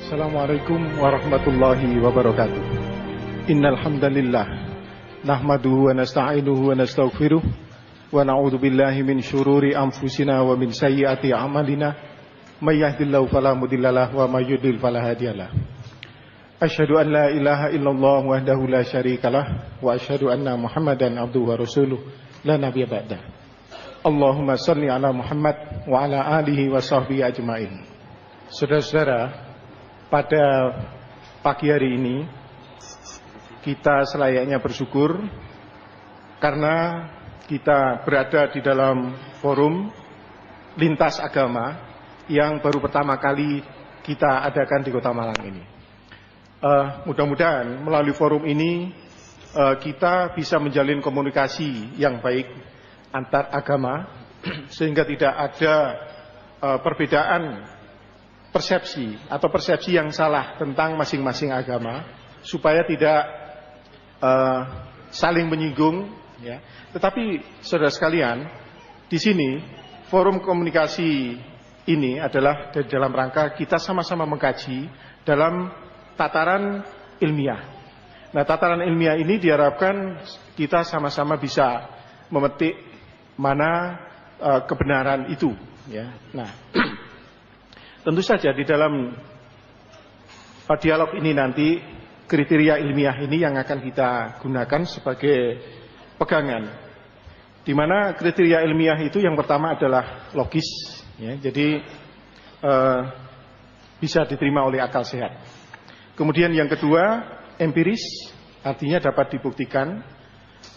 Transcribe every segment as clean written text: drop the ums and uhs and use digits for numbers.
Assalamualaikum warahmatullahi wabarakatuh. Innal hamdalillah nahmaduhu wa nasta'inuhu wa nastaghfiruh wa na'udzu billahi min syururi anfusina wa min sayyiati a'malina may yahdihillahu fala mudhillalah wa may yudhlil fala hadiyalah. Asyhadu an la ilaha illallah wahdahu la syarikalah wa asyhadu anna Muhammadan abduhu wa rasuluh la nabiyya ba'dah. Allahumma shalli ala Muhammad wa ala alihi wa sahbihi ajmain. Saudara-saudara, pada pagi hari ini kita selayaknya bersyukur karena kita berada di dalam forum lintas agama yang baru pertama kali kita adakan di Kota Malang ini. Mudah-mudahan melalui forum ini kita bisa menjalin komunikasi yang baik antar agama sehingga tidak ada perbedaan persepsi atau persepsi yang salah tentang masing-masing agama supaya tidak saling menyinggung ya. Tetapi saudara sekalian, di sini forum komunikasi ini adalah dalam rangka kita sama-sama mengkaji dalam tataran ilmiah. Nah, tataran ilmiah ini diharapkan kita sama-sama bisa memetik mana kebenaran itu ya. Nah, tentu saja di dalam dialog ini nanti kriteria ilmiah ini yang akan kita gunakan sebagai pegangan. Di mana kriteria ilmiah itu yang pertama adalah logis, ya, jadi bisa diterima oleh akal sehat. Kemudian yang kedua empiris, artinya dapat dibuktikan.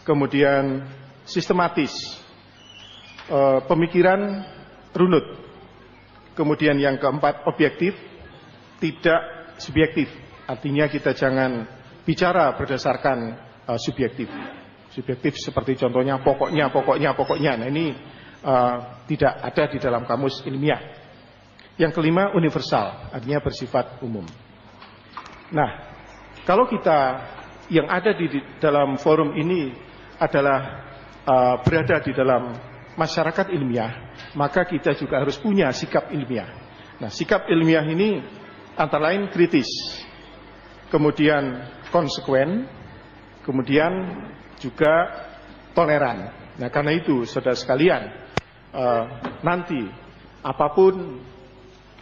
Kemudian sistematis, pemikiran runut. Kemudian yang keempat objektif, tidak subjektif. Artinya kita jangan bicara berdasarkan subjektif. Subjektif seperti contohnya pokoknya. Nah, ini tidak ada di dalam kamus ilmiah. Yang kelima universal, artinya bersifat umum. Nah, kalau kita yang ada di dalam forum ini adalah berada di dalam masyarakat ilmiah, maka kita juga harus punya sikap ilmiah. Nah, sikap ilmiah ini antara lain kritis, kemudian konsekuen, kemudian juga toleran. Nah, karena itu saudara sekalian, nanti apapun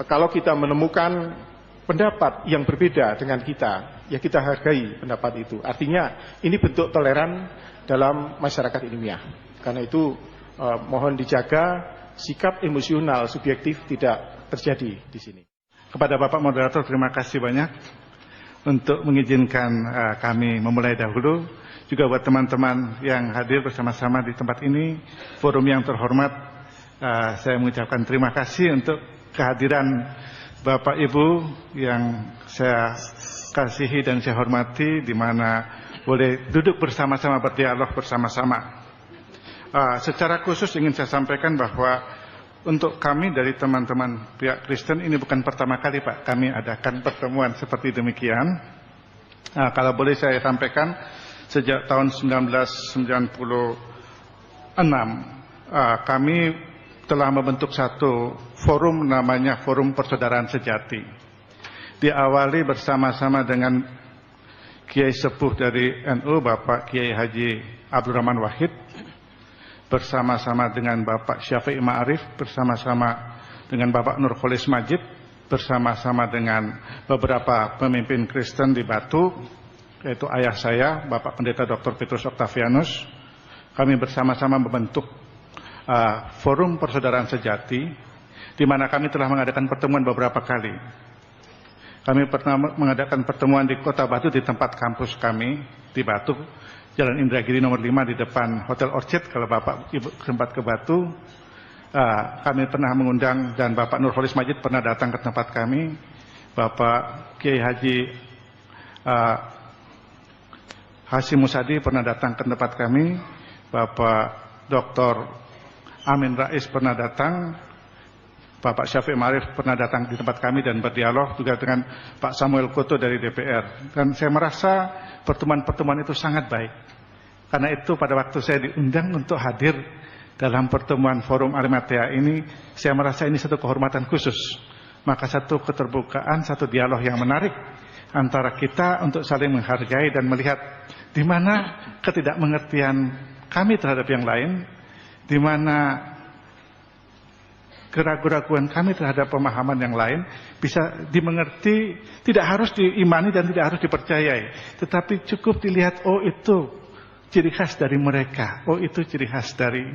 kalau kita menemukan pendapat yang berbeda dengan kita, ya kita hargai pendapat itu. Artinya ini bentuk toleran dalam masyarakat ilmiah. Karena itu mohon dijaga sikap emosional subjektif tidak terjadi di sini. Kepada Bapak Moderator, terima kasih banyak untuk mengizinkan kami memulai dahulu. Juga buat teman-teman yang hadir bersama-sama di tempat ini, forum yang terhormat, saya mengucapkan terima kasih untuk kehadiran Bapak Ibu yang saya kasihi dan saya hormati, di mana boleh duduk bersama-sama, berdialog bersama-sama. Secara khusus ingin saya sampaikan bahwa untuk kami dari teman-teman pihak Kristen ini bukan pertama kali Pak kami adakan pertemuan seperti demikian. Kalau boleh saya sampaikan, sejak tahun 1996 kami telah membentuk satu forum namanya Forum Persaudaraan Sejati. Diawali bersama-sama dengan Kiai Sepuh dari NU Bapak Kiai Haji Abdurrahman Wahid, bersama-sama dengan Bapak Syafi'i Ma'arif, bersama-sama dengan Bapak Nurholis Majid, bersama-sama dengan beberapa pemimpin Kristen di Batu, yaitu ayah saya, Bapak Pendeta Dr. Petrus Octavianus. Kami bersama-sama membentuk Forum Persaudaraan Sejati, di mana kami telah mengadakan pertemuan beberapa kali. Kami pernah mengadakan pertemuan di Kota Batu di tempat kampus kami di Batu, Jalan Indragiri nomor 5 di depan Hotel Orchid. Kalau Bapak Ibu sempat ke Batu, kami pernah mengundang, dan Bapak Nurholis Majid pernah datang ke tempat kami. Bapak Kiai Haji Hasyim Musadi pernah datang ke tempat kami. Bapak Dr. Amin Rais pernah datang. Bapak Syafi'i Ma'arif pernah datang di tempat kami dan berdialog juga dengan Pak Samuel Koto dari DPR. Dan saya merasa pertemuan-pertemuan itu sangat baik. Karena itu pada waktu saya diundang untuk hadir dalam pertemuan Forum Arimatea ini, saya merasa ini satu kehormatan khusus Maka satu keterbukaan, satu dialog yang menarik antara kita untuk saling menghargai dan melihat di mana ketidakmengertian kami terhadap yang lain, di mana keraguan-keraguan kami terhadap pemahaman yang lain bisa dimengerti, tidak harus diimani dan tidak harus dipercayai, tetapi cukup dilihat, oh itu ciri khas dari mereka, oh itu ciri khas dari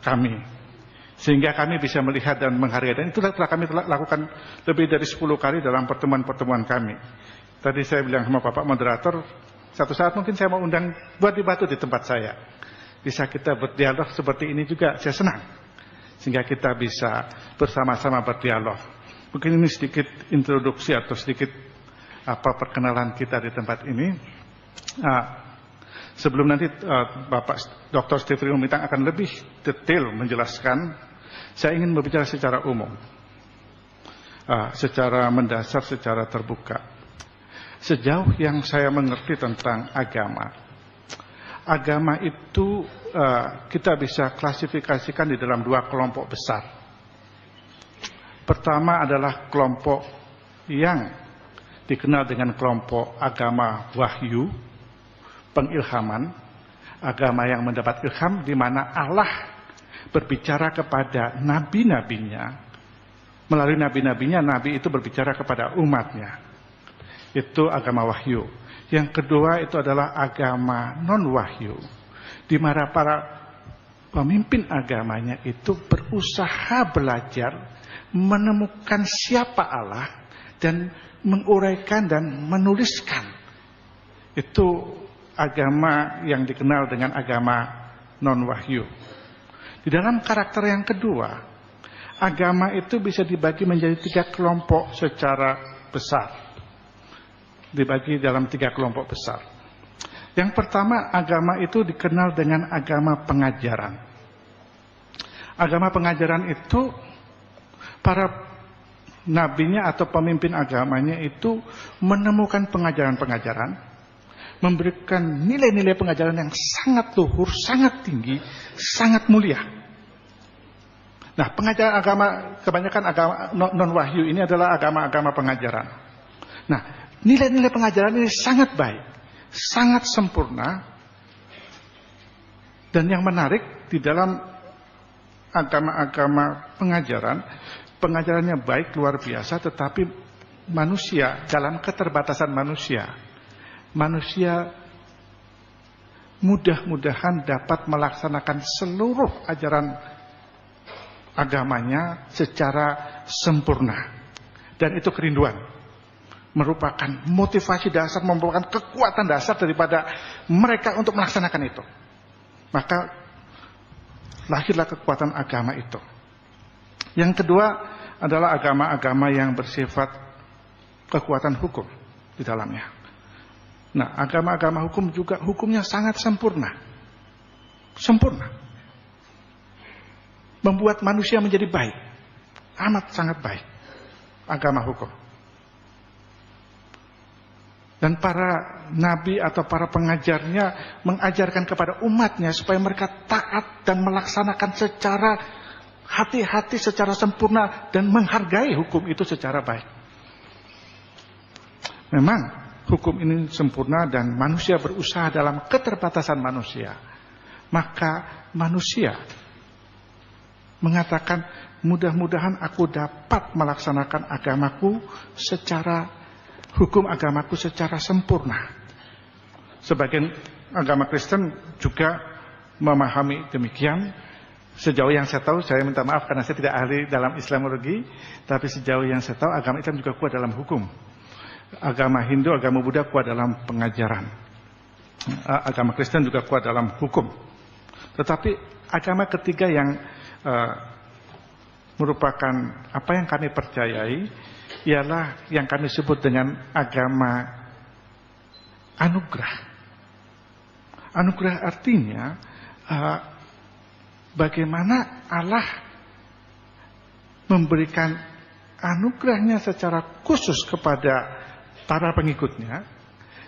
kami. Sehingga kami bisa melihat dan menghargai. Dan itulah telah kami lakukan lebih dari 10 kali dalam pertemuan-pertemuan kami. Tadi saya bilang sama Bapak Moderator, satu saat mungkin saya mau undang buat dibatu di tempat saya. Bisa kita berdialog seperti ini juga, saya senang. Sehingga kita bisa bersama-sama berdialog. Mungkin ini sedikit introduksi atau sedikit perkenalan kita di tempat ini. Sebelum nanti Bapak Dr. Stefri Umitang akan lebih detail menjelaskan, saya ingin berbicara secara umum, secara mendasar, secara terbuka. Sejauh yang saya mengerti tentang agama, agama itu kita bisa klasifikasikan di dalam 2 kelompok besar. Pertama adalah kelompok yang dikenal dengan kelompok agama wahyu, pengilhaman, agama yang mendapat ilham di mana Allah berbicara kepada nabi-nabinya. Melalui nabi-nabinya, nabi itu berbicara kepada umatnya. Itu agama wahyu. Yang kedua itu adalah agama non-wahyu, di mana para pemimpin agamanya itu berusaha belajar menemukan siapa Allah dan menguraikan dan menuliskan. Itu agama yang dikenal dengan agama non-wahyu. Di dalam karakter yang kedua, agama itu bisa dibagi menjadi 3 kelompok secara besar. Dibagi dalam 3 kelompok besar. Yang pertama, agama itu dikenal dengan agama pengajaran. Agama pengajaran itu para nabinya atau pemimpin agamanya itu menemukan pengajaran-pengajaran, memberikan nilai-nilai pengajaran yang sangat luhur, sangat tinggi, sangat mulia. Nah, pengajaran agama, kebanyakan agama non-wahyu ini adalah agama-agama pengajaran. Nah, nilai-nilai pengajaran ini sangat baik, sangat sempurna. Dan yang menarik, di dalam agama-agama pengajaran, pengajarannya baik, luar biasa, tetapi manusia, dalam keterbatasan manusia mudah-mudahan dapat melaksanakan seluruh ajaran agamanya secara sempurna. Dan itu kerinduan, merupakan motivasi dasar, merupakan kekuatan dasar daripada mereka untuk melaksanakan itu. Maka lahirlah kekuatan agama itu. Yang kedua adalah agama-agama yang bersifat kekuatan hukum di dalamnya. Nah, agama-agama hukum juga hukumnya sangat sempurna. Sempurna. Membuat manusia menjadi baik. Amat sangat baik. Agama hukum. Dan para nabi atau para pengajarnya mengajarkan kepada umatnya supaya mereka taat dan melaksanakan secara hati-hati, secara sempurna, dan menghargai hukum itu secara baik. Memang hukum ini sempurna dan manusia berusaha dalam keterbatasan manusia. Maka manusia mengatakan, mudah-mudahan aku dapat melaksanakan agamaku secara, hukum agamaku secara sempurna. Sebagian agama Kristen juga memahami demikian. Sejauh yang saya tahu, saya minta maaf karena saya tidak ahli dalam Islamologi, tapi sejauh yang saya tahu agama Islam juga kuat dalam hukum. Agama Hindu, agama Buddha kuat dalam pengajaran. Agama Kristen juga kuat dalam hukum. Tetapi agama ketiga yang merupakan apa yang kami percayai ialah yang kami sebut dengan agama anugerah. Anugerah artinya bagaimana Allah memberikan anugerahnya secara khusus kepada para pengikutnya,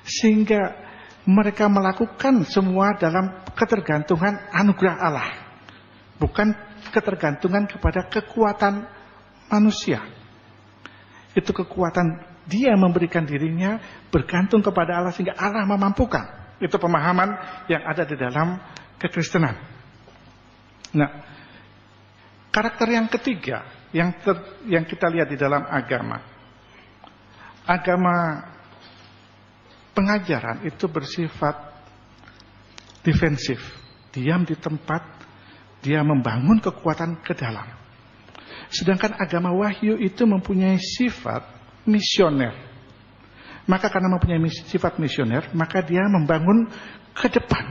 sehingga mereka melakukan semua dalam ketergantungan anugerah Allah, bukan ketergantungan kepada kekuatan manusia. Itu kekuatan dia memberikan dirinya bergantung kepada Allah sehingga Allah memampukan. Itu pemahaman yang ada di dalam kekristenan. Nah, karakter yang ketiga yang kita lihat di dalam agama pengajaran itu bersifat defensif, diam di tempat, dia membangun kekuatan ke dalam. Sedangkan agama wahyu itu mempunyai sifat misioner. Maka karena mempunyai sifat misioner, maka dia membangun ke depan,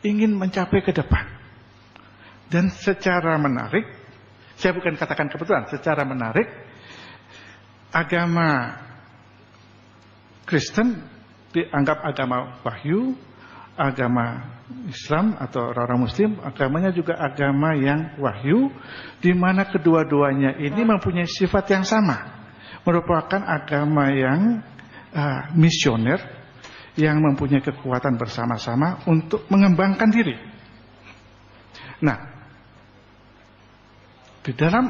ingin mencapai ke depan. Dan secara menarik, saya bukan katakan kebetulan, secara menarik, agama Kristen dianggap agama wahyu, agama Islam atau orang Muslim, agamanya juga agama yang wahyu, di mana kedua-duanya ini mempunyai sifat yang sama, merupakan agama yang misioner, yang mempunyai kekuatan bersama-sama untuk mengembangkan diri. Nah, di dalam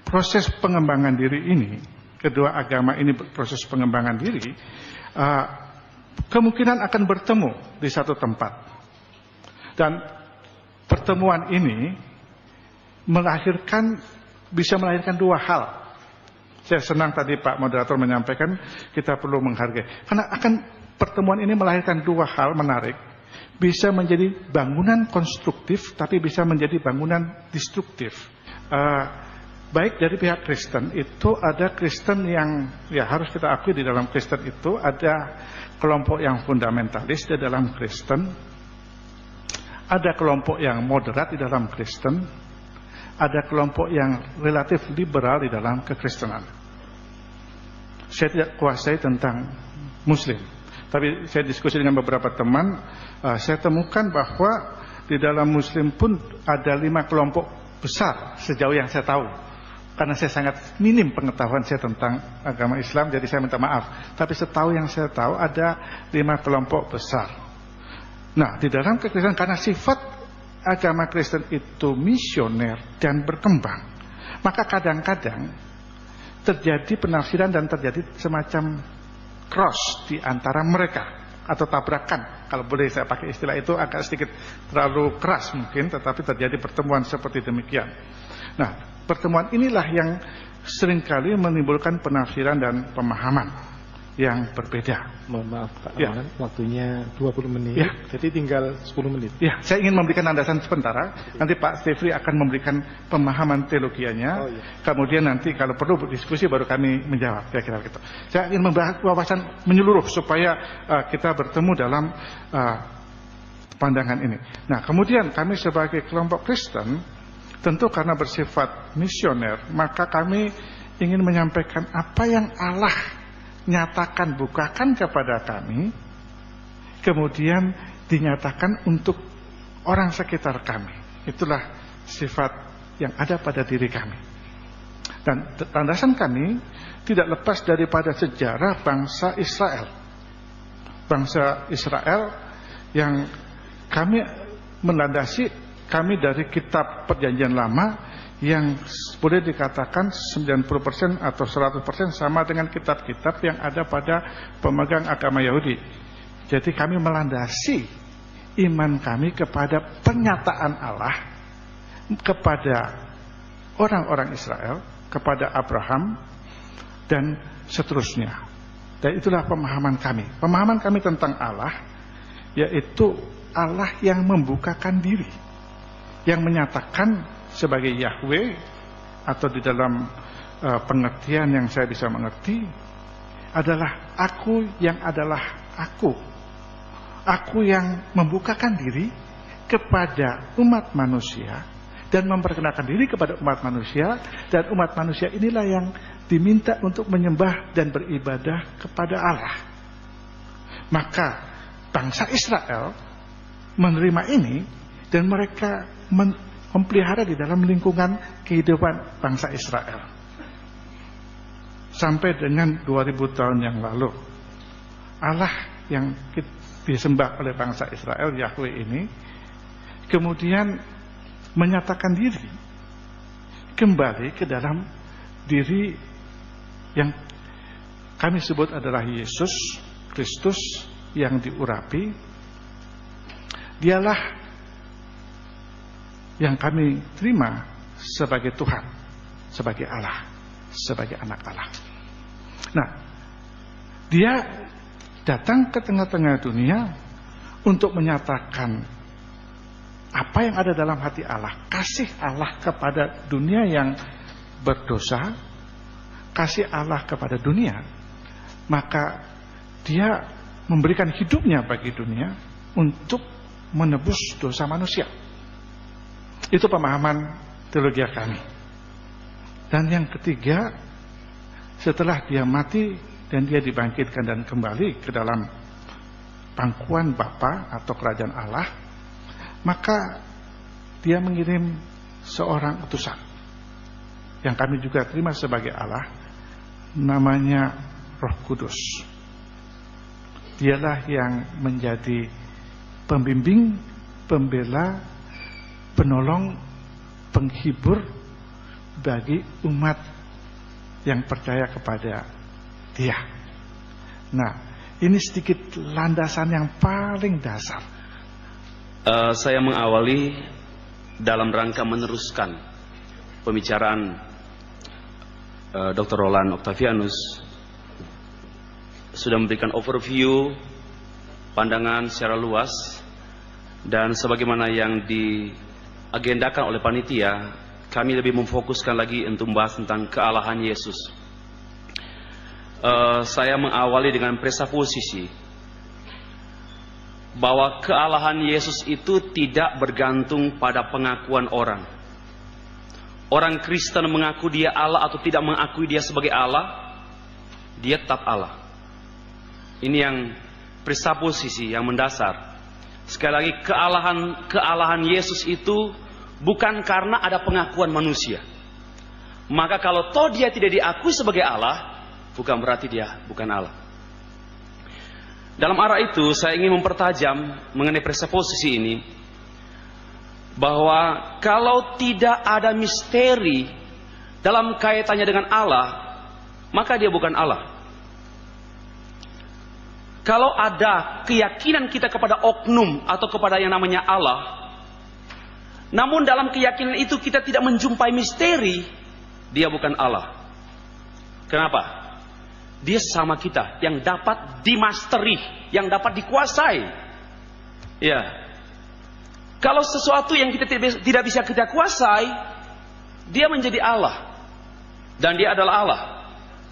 proses pengembangan diri ini, kedua agama ini proses pengembangan diri, kemungkinan akan bertemu di satu tempat. Dan pertemuan ini bisa melahirkan dua hal. Saya senang tadi Pak Moderator menyampaikan kita perlu menghargai. Karena pertemuan ini melahirkan dua hal menarik. Bisa menjadi bangunan konstruktif, tapi bisa menjadi bangunan destruktif. Baik dari pihak Kristen, itu ada Kristen yang, ya harus kita akui di dalam Kristen itu ada kelompok yang fundamentalis di dalam Kristen, ada kelompok yang moderat di dalam Kristen, ada kelompok yang relatif liberal di dalam kekristenan. Saya tidak kuasai tentang Muslim, tapi saya diskusi dengan beberapa teman, saya temukan bahwa di dalam Muslim pun ada 5 kelompok besar sejauh yang saya tahu. Karena saya sangat minim pengetahuan saya tentang agama Islam, jadi saya minta maaf. Tapi setahu yang saya tahu ada 5 kelompok besar. Nah, di dalam kekristenan karena sifat agama Kristen itu misioner dan berkembang, maka kadang-kadang terjadi penafsiran dan terjadi semacam cross di antara mereka atau tabrakan. Kalau boleh saya pakai istilah itu agak sedikit terlalu keras mungkin, tetapi terjadi pertemuan seperti demikian. Nah, pertemuan inilah yang seringkali menimbulkan penafsiran dan pemahaman yang berbeda. Mohon maaf Pak Ya. Aman, waktunya 20 menit, Ya. jadi tinggal 10 menit. Ya, saya ingin memberikan landasan sementara. Nanti Pak Stefri akan memberikan pemahaman teologianya. Oh, iya. Kemudian nanti kalau perlu berdiskusi baru kami menjawab. Kira-kira gitu. Saya ingin membahas wawasan menyeluruh supaya kita bertemu dalam pandangan ini. Nah, kemudian kami sebagai kelompok Kristen, tentu karena bersifat misioner, maka kami ingin menyampaikan apa yang Allah nyatakan, bukakan kepada kami, kemudian dinyatakan untuk orang sekitar kami. Itulah sifat yang ada pada diri kami. Dan landasan kami tidak lepas daripada sejarah bangsa Israel. Bangsa Israel yang kami melandasi kami dari kitab Perjanjian Lama yang boleh dikatakan 90% atau 100% sama dengan kitab-kitab yang ada pada pemegang agama Yahudi. Jadi kami melandasi iman kami kepada pernyataan Allah kepada orang-orang Israel, kepada Abraham dan seterusnya. Dan itulah pemahaman kami. Pemahaman kami tentang Allah yaitu Allah yang membukakan diri, yang menyatakan sebagai Yahweh, atau di dalam pengertian yang saya bisa mengerti adalah aku yang adalah aku yang membukakan diri kepada umat manusia dan memperkenalkan diri kepada umat manusia, dan umat manusia inilah yang diminta untuk menyembah dan beribadah kepada Allah. Maka bangsa Israel menerima ini dan mereka memelihara di dalam lingkungan kehidupan bangsa Israel sampai dengan 2000 tahun yang lalu. Allah yang disembah oleh bangsa Israel, Yahweh ini, kemudian menyatakan diri kembali ke dalam diri yang kami sebut adalah Yesus Kristus yang diurapi. Dialah yang kami terima sebagai Tuhan, sebagai Allah, sebagai anak Allah. Nah, dia datang ke tengah-tengah dunia untuk menyatakan apa yang ada dalam hati Allah, kasih Allah kepada dunia yang berdosa, kasih Allah kepada dunia. Maka dia memberikan hidupnya bagi dunia untuk menebus dosa manusia. Itu pemahaman teologi kami. Dan yang ketiga, setelah dia mati dan dia dibangkitkan dan kembali ke dalam pangkuan Bapa atau kerajaan Allah, maka dia mengirim seorang utusan yang kami juga terima sebagai Allah, namanya Roh Kudus. Dialah yang menjadi pembimbing, pembela, penolong, penghibur bagi umat yang percaya kepada dia. Nah, ini sedikit landasan yang paling dasar. Saya mengawali dalam rangka meneruskan pembicaraan Dr. Roland Octavianus. Sudah memberikan overview, pandangan secara luas, dan sebagaimana yang diagendakan oleh panitia, kami lebih memfokuskan lagi untuk membahas tentang kealahan Yesus. Saya mengawali dengan presuposisi bahwa kealahan Yesus itu tidak bergantung pada pengakuan orang. Orang Kristen mengaku dia Allah atau tidak mengakui dia sebagai Allah, dia tetap Allah. Ini yang presuposisi yang mendasar. Sekali lagi, kealahan Yesus itu bukan karena ada pengakuan manusia. Maka kalau toh dia tidak diakui sebagai Allah, bukan berarti dia bukan Allah. Dalam arah itu, saya ingin mempertajam mengenai presuposisi ini, bahwa kalau tidak ada misteri dalam kaitannya dengan Allah, maka dia bukan Allah. Kalau ada keyakinan kita kepada oknum atau kepada yang namanya Allah, namun dalam keyakinan itu kita tidak menjumpai misteri, dia bukan Allah. Kenapa? Dia sama kita, yang dapat dimasteri, yang dapat dikuasai. Ya. Kalau sesuatu yang kita tidak bisa kita kuasai, dia menjadi Allah. Dan dia adalah Allah.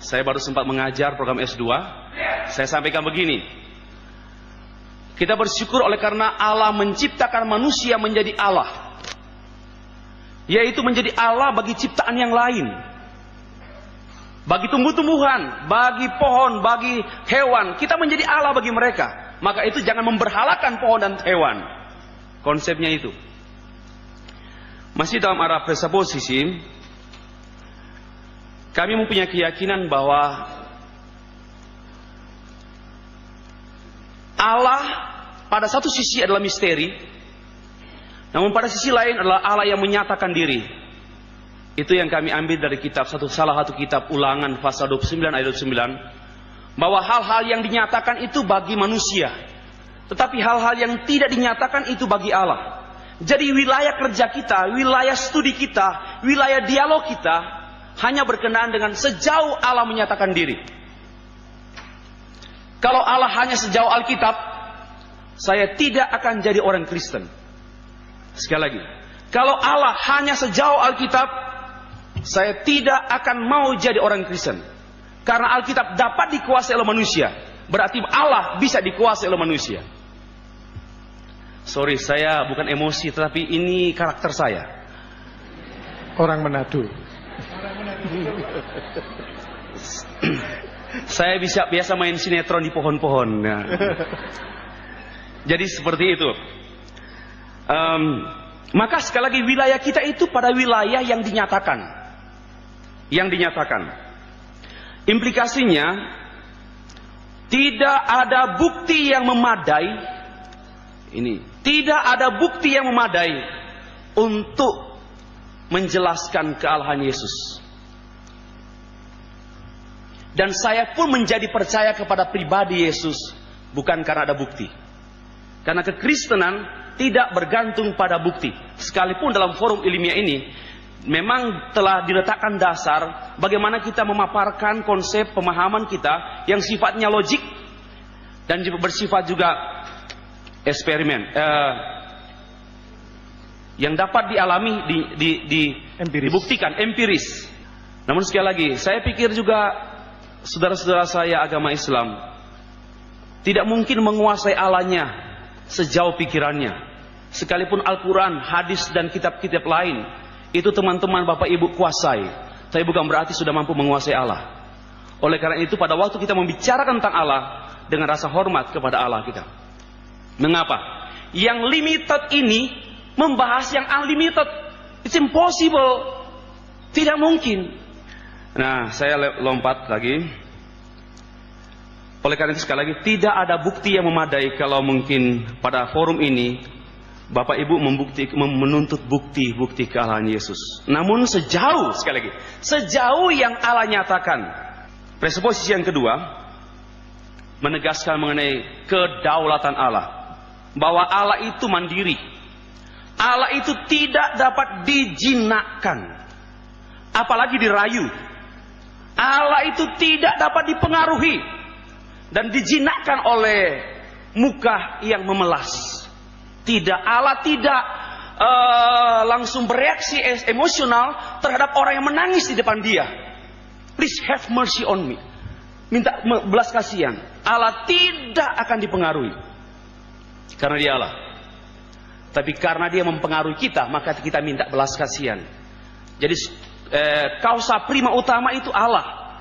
Saya baru sempat mengajar program S2. Saya sampaikan begini. Kita bersyukur oleh karena Allah menciptakan manusia menjadi Allah. Yaitu menjadi Allah bagi ciptaan yang lain. Bagi tumbuh-tumbuhan, bagi pohon, bagi hewan. Kita menjadi Allah bagi mereka. Maka itu jangan memberhalakan pohon dan hewan. Konsepnya itu. Masih dalam arah presuposisi, kami mempunyai keyakinan bahwa Allah pada satu sisi adalah misteri, namun pada sisi lain adalah Allah yang menyatakan diri. Itu yang kami ambil dari salah satu kitab Ulangan pasal 29 ayat 29, bahwa hal-hal yang dinyatakan itu bagi manusia, tetapi hal-hal yang tidak dinyatakan itu bagi Allah. Jadi wilayah kerja kita, wilayah studi kita, wilayah dialog kita hanya berkenaan dengan sejauh Allah menyatakan diri. Kalau Allah hanya sejauh Alkitab, saya tidak akan jadi orang Kristen. Sekali lagi, kalau Allah hanya sejauh Alkitab, saya tidak akan mau jadi orang Kristen. Karena Alkitab dapat dikuasai oleh manusia, berarti Allah bisa dikuasai oleh manusia. Sorry, saya bukan emosi, tetapi ini karakter saya. Orang Manado. Saya biasa main sinetron di pohon-pohon. Nah. Jadi seperti itu. Maka sekali lagi wilayah kita itu pada wilayah yang dinyatakan. Yang dinyatakan. Implikasinya tidak ada bukti yang memadai. Ini tidak ada bukti yang memadai untuk menjelaskan kealahan Yesus. Dan saya pun menjadi percaya kepada pribadi Yesus bukan karena ada bukti. Karena kekristenan tidak bergantung pada bukti. Sekalipun dalam forum ilmiah ini memang telah diletakkan dasar bagaimana kita memaparkan konsep pemahaman kita yang sifatnya logik dan bersifat juga eksperimen, yang dapat dialami, dibuktikan, empiris. Namun sekali lagi, saya pikir juga saudara-saudara saya agama Islam tidak mungkin menguasai Allahnya sejauh pikirannya. Sekalipun Al-Quran, hadis dan kitab-kitab lain itu teman-teman Bapak Ibu kuasai, tapi bukan berarti sudah mampu menguasai Allah. Oleh karena itu pada waktu kita membicarakan tentang Allah dengan rasa hormat kepada Allah kita. Mengapa? Yang limited ini membahas yang unlimited. It's impossible. Tidak mungkin. Nah, saya lompat lagi. Oleh karena itu sekali lagi, tidak ada bukti yang memadai kalau mungkin pada forum ini Bapak Ibu menuntut bukti-bukti kealahan Yesus. Namun sekali lagi, sejauh yang Allah nyatakan, presuposisi yang kedua menegaskan mengenai kedaulatan Allah, bahwa Allah itu mandiri. Allah itu tidak dapat dijinakkan, apalagi dirayu. Allah itu tidak dapat dipengaruhi dan dijinakkan oleh muka yang memelas. Tidak, Allah tidak langsung bereaksi emosional terhadap orang yang menangis di depan dia. Please have mercy on me. Minta belas kasihan. Allah tidak akan dipengaruhi karena dia Allah. Tapi karena dia mempengaruhi kita, maka kita minta belas kasihan. Jadi kausa prima utama itu Allah.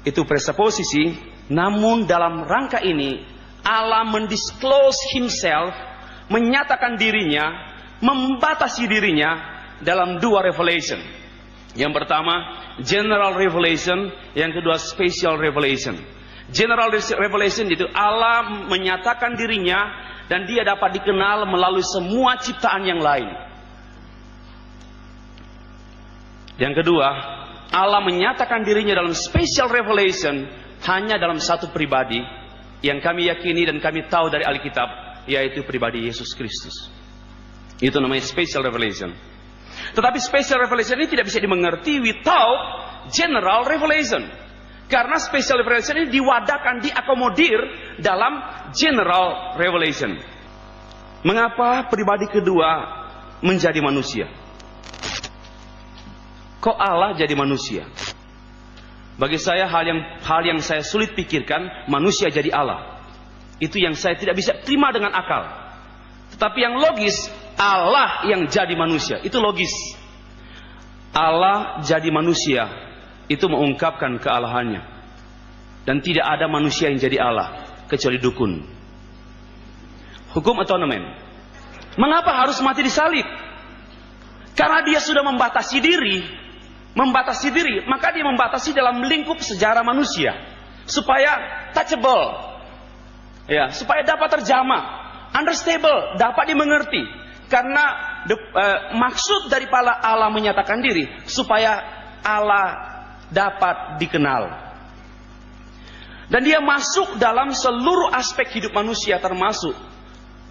Itu presuposisi. Namun dalam rangka ini Allah mendisclose himself, menyatakan dirinya, membatasi dirinya dalam dua revelation. Yang pertama general revelation, yang kedua special revelation. General revelation itu Allah menyatakan dirinya dan dia dapat dikenal melalui semua ciptaan yang lain. Yang kedua, Allah menyatakan dirinya dalam special revelation hanya dalam satu pribadi yang kami yakini dan kami tahu dari Alkitab, yaitu pribadi Yesus Kristus. Itu namanya special revelation. Tetapi special revelation ini tidak bisa dimengerti without general revelation. Karena special revelation ini diwadahkan, diakomodir dalam general revelation. Mengapa pribadi kedua menjadi manusia? Kok Allah jadi manusia? Bagi saya hal yang saya sulit pikirkan, manusia jadi Allah. Itu yang saya tidak bisa terima dengan akal. Tetapi yang logis, Allah yang jadi manusia, itu logis. Allah jadi manusia, itu mengungkapkan kealahannya. Dan tidak ada manusia yang jadi Allah kecuali dukun. Hukum atonement. Mengapa harus mati disalib? Karena dia sudah membatasi diri, maka dia membatasi dalam lingkup sejarah manusia supaya touchable, ya, supaya dapat terjamah, understandable, dapat dimengerti. Karena maksud daripada Allah menyatakan diri supaya Allah dapat dikenal. Dan dia masuk dalam seluruh aspek hidup manusia, termasuk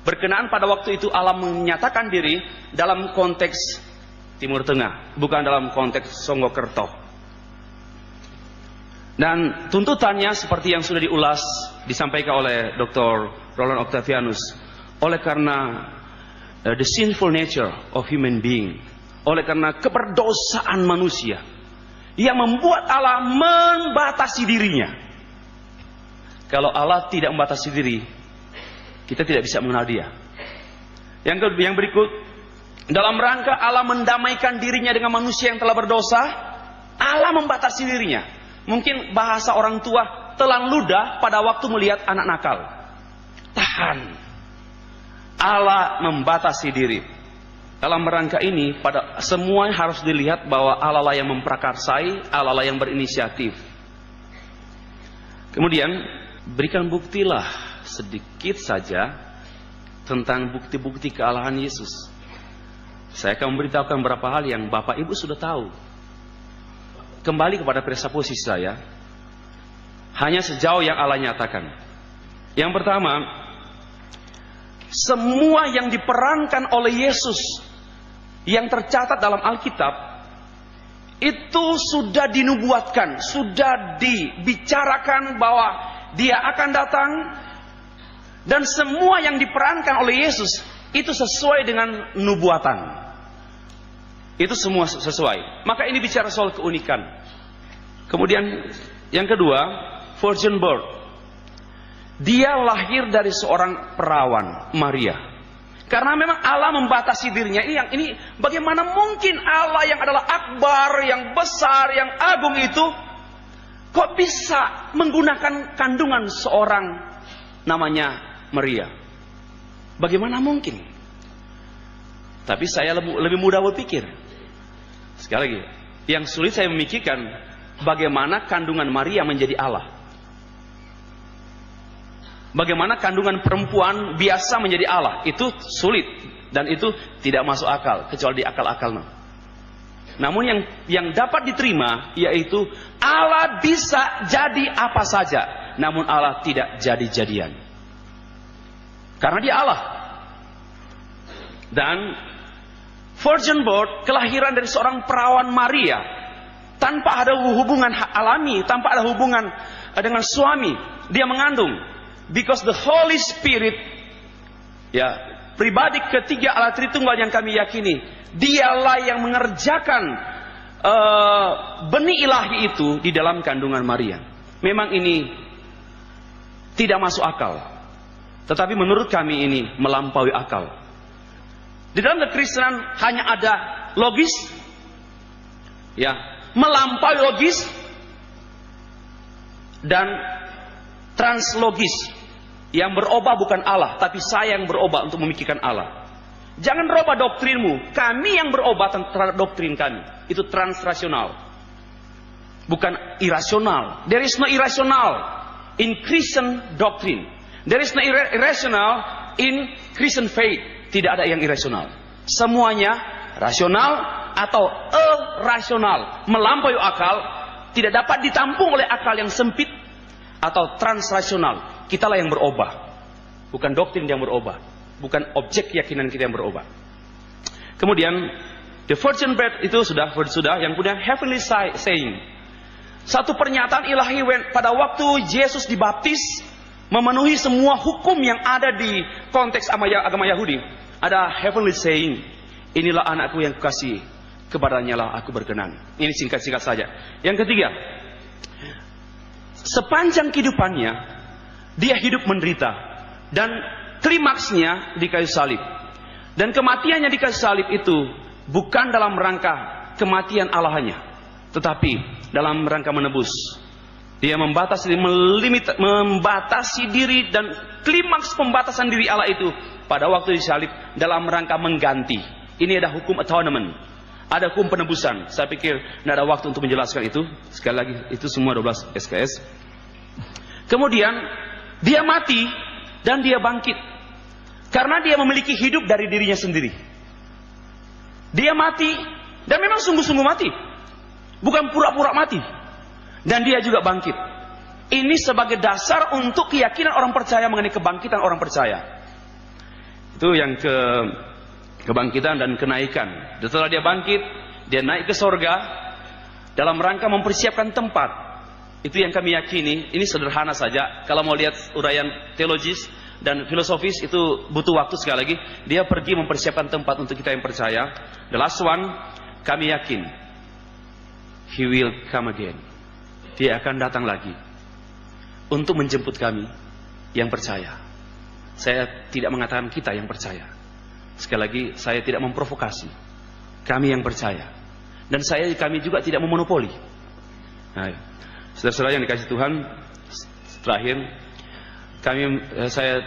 berkenaan pada waktu itu Allah menyatakan diri dalam konteks Timur Tengah, bukan dalam konteks Songgokerto. Dan tuntutannya seperti yang sudah diulas, disampaikan oleh Dr. Roland Octavianus, oleh karena the sinful nature of human being, oleh karena keberdosaan manusia yang membuat Allah membatasi dirinya. Kalau Allah tidak membatasi diri, kita tidak bisa mengenal dia. Yang berikut, dalam rangka Allah mendamaikan dirinya dengan manusia yang telah berdosa, Allah membatasi dirinya. Mungkin bahasa orang tua, telan ludah pada waktu melihat anak nakal. Tahan. Allah membatasi diri. Dalam rangka ini, pada semua harus dilihat bahwa Allah lah yang memprakarsai, Allah lah yang berinisiatif. Kemudian, berikan buktilah sedikit saja tentang bukti-bukti kealahan Yesus. Saya akan memberitahukan beberapa hal yang Bapak Ibu sudah tahu. Kembali kepada presupposisi saya, hanya sejauh yang Allah nyatakan. Yang pertama, semua yang diperankan oleh Yesus yang tercatat dalam Alkitab itu sudah dinubuatkan, sudah dibicarakan bahwa Dia akan datang, dan semua yang diperankan oleh Yesus itu sesuai dengan nubuatan. Itu semua sesuai. Maka ini bicara soal keunikan. Kemudian yang kedua, virgin birth. Dia lahir dari seorang perawan, Maria. Karena memang Allah membatasi dirinya. Ini bagaimana mungkin Allah yang adalah akbar, yang besar, yang agung itu kok bisa menggunakan kandungan seorang namanya Maria? Bagaimana mungkin? Tapi saya lebih mudah berpikir. Sekali lagi, yang sulit saya memikirkan bagaimana kandungan Maria menjadi Allah. Bagaimana kandungan perempuan biasa menjadi Allah. Itu sulit. Dan itu tidak masuk akal. Kecuali di akal-akal. Namun yang dapat diterima, yaitu Allah bisa jadi apa saja. Namun Allah tidak jadi-jadian. Karena Dia Allah. Dan virgin birth, kelahiran dari seorang perawan Maria, tanpa ada hubungan alami, tanpa ada hubungan dengan suami, dia mengandung. Because the Holy Spirit, ya, pribadi ketiga Allah Tritunggal yang kami yakini, Dialah yang mengerjakan benih ilahi itu di dalam kandungan Maria. Memang ini tidak masuk akal, tetapi menurut kami ini melampaui akal. Di dalam kekristenan hanya ada logis, ya, melampaui logis, dan translogis. Yang berubah bukan Allah, tapi saya yang berubah untuk memikirkan Allah. Jangan berubah doktrinmu. Kami yang berubah terhadap doktrin kami. Itu transrasional, bukan irasional. There is no irrational in Christian doctrine. There is no irrational in Christian faith. Tidak ada yang irasional. Semuanya rasional atau irrasional, melampaui akal, tidak dapat ditampung oleh akal yang sempit, atau transrasional. Kitalah yang berubah, bukan doktrin yang berubah, bukan objek keyakinan kita yang berubah. Kemudian the virgin birth itu sudah. Yang kemudian heavenly saying, satu pernyataan ilahi pada waktu Yesus dibaptis, memenuhi semua hukum yang ada di konteks agama Yahudi. Ada heavenly saying, inilah anakku yang kukasihi, kepadanya lah aku berkenan. Ini singkat-singkat saja. Yang ketiga, sepanjang kehidupannya Dia hidup menderita, dan klimaksnya di kayu salib. Dan kematiannya di kayu salib itu bukan dalam rangka kematian Allahnya, tetapi dalam rangka menebus. Dia membatasi diri, dan klimaks pembatasan diri Allah itu pada waktu disalib dalam rangka mengganti. Ini ada hukum atonement, ada hukum penebusan. Saya pikir tidak ada waktu untuk menjelaskan itu. Sekali lagi, itu semua 12 SKS. Kemudian Dia mati dan Dia bangkit, karena Dia memiliki hidup dari dirinya sendiri. Dia mati, dan memang sungguh-sungguh mati, bukan pura-pura mati. Dan Dia juga bangkit. Ini sebagai dasar untuk keyakinan orang percaya mengenai kebangkitan orang percaya. Itu yang kebangkitan dan kenaikan. Setelah Dia bangkit, Dia naik ke sorga dalam rangka mempersiapkan tempat. Itu yang kami yakini. Ini sederhana saja. Kalau mau lihat uraian teologis dan filosofis, itu butuh waktu. Sekali lagi, Dia pergi mempersiapkan tempat untuk kita yang percaya. The last one, kami yakin He will come again. Dia akan datang lagi untuk menjemput kami yang percaya. Saya tidak mengatakan kita yang percaya. Sekali lagi, saya tidak memprovokasi. Kami yang percaya. Dan kami juga tidak memonopoli. Nah, saudara-saudara yang dikasih Tuhan, terakhir saya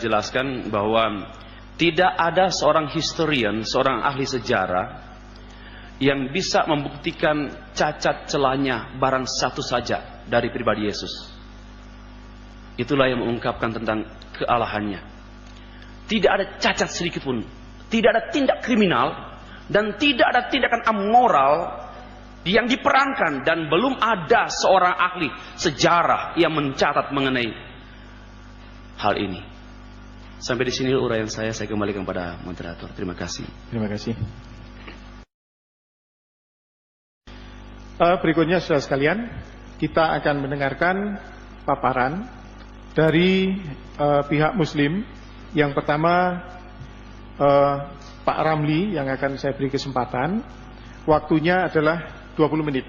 jelaskan bahwa tidak ada seorang historian, seorang ahli sejarah yang bisa membuktikan cacat celahnya barang satu saja dari pribadi Yesus. Itulah yang mengungkapkan tentang kealahannya. Tidak ada cacat sedikit pun, tidak ada tindak kriminal dan tidak ada tindakan amoral yang diperankan, dan belum ada seorang ahli sejarah yang mencatat mengenai hal ini. Sampai di sini uraian saya kembalikan kepada moderator. Terima kasih. Terima kasih. Berikutnya saudara sekalian, kita akan mendengarkan paparan dari pihak Muslim. Yang pertama Pak Ramli yang akan saya beri kesempatan. Waktunya adalah 20 menit.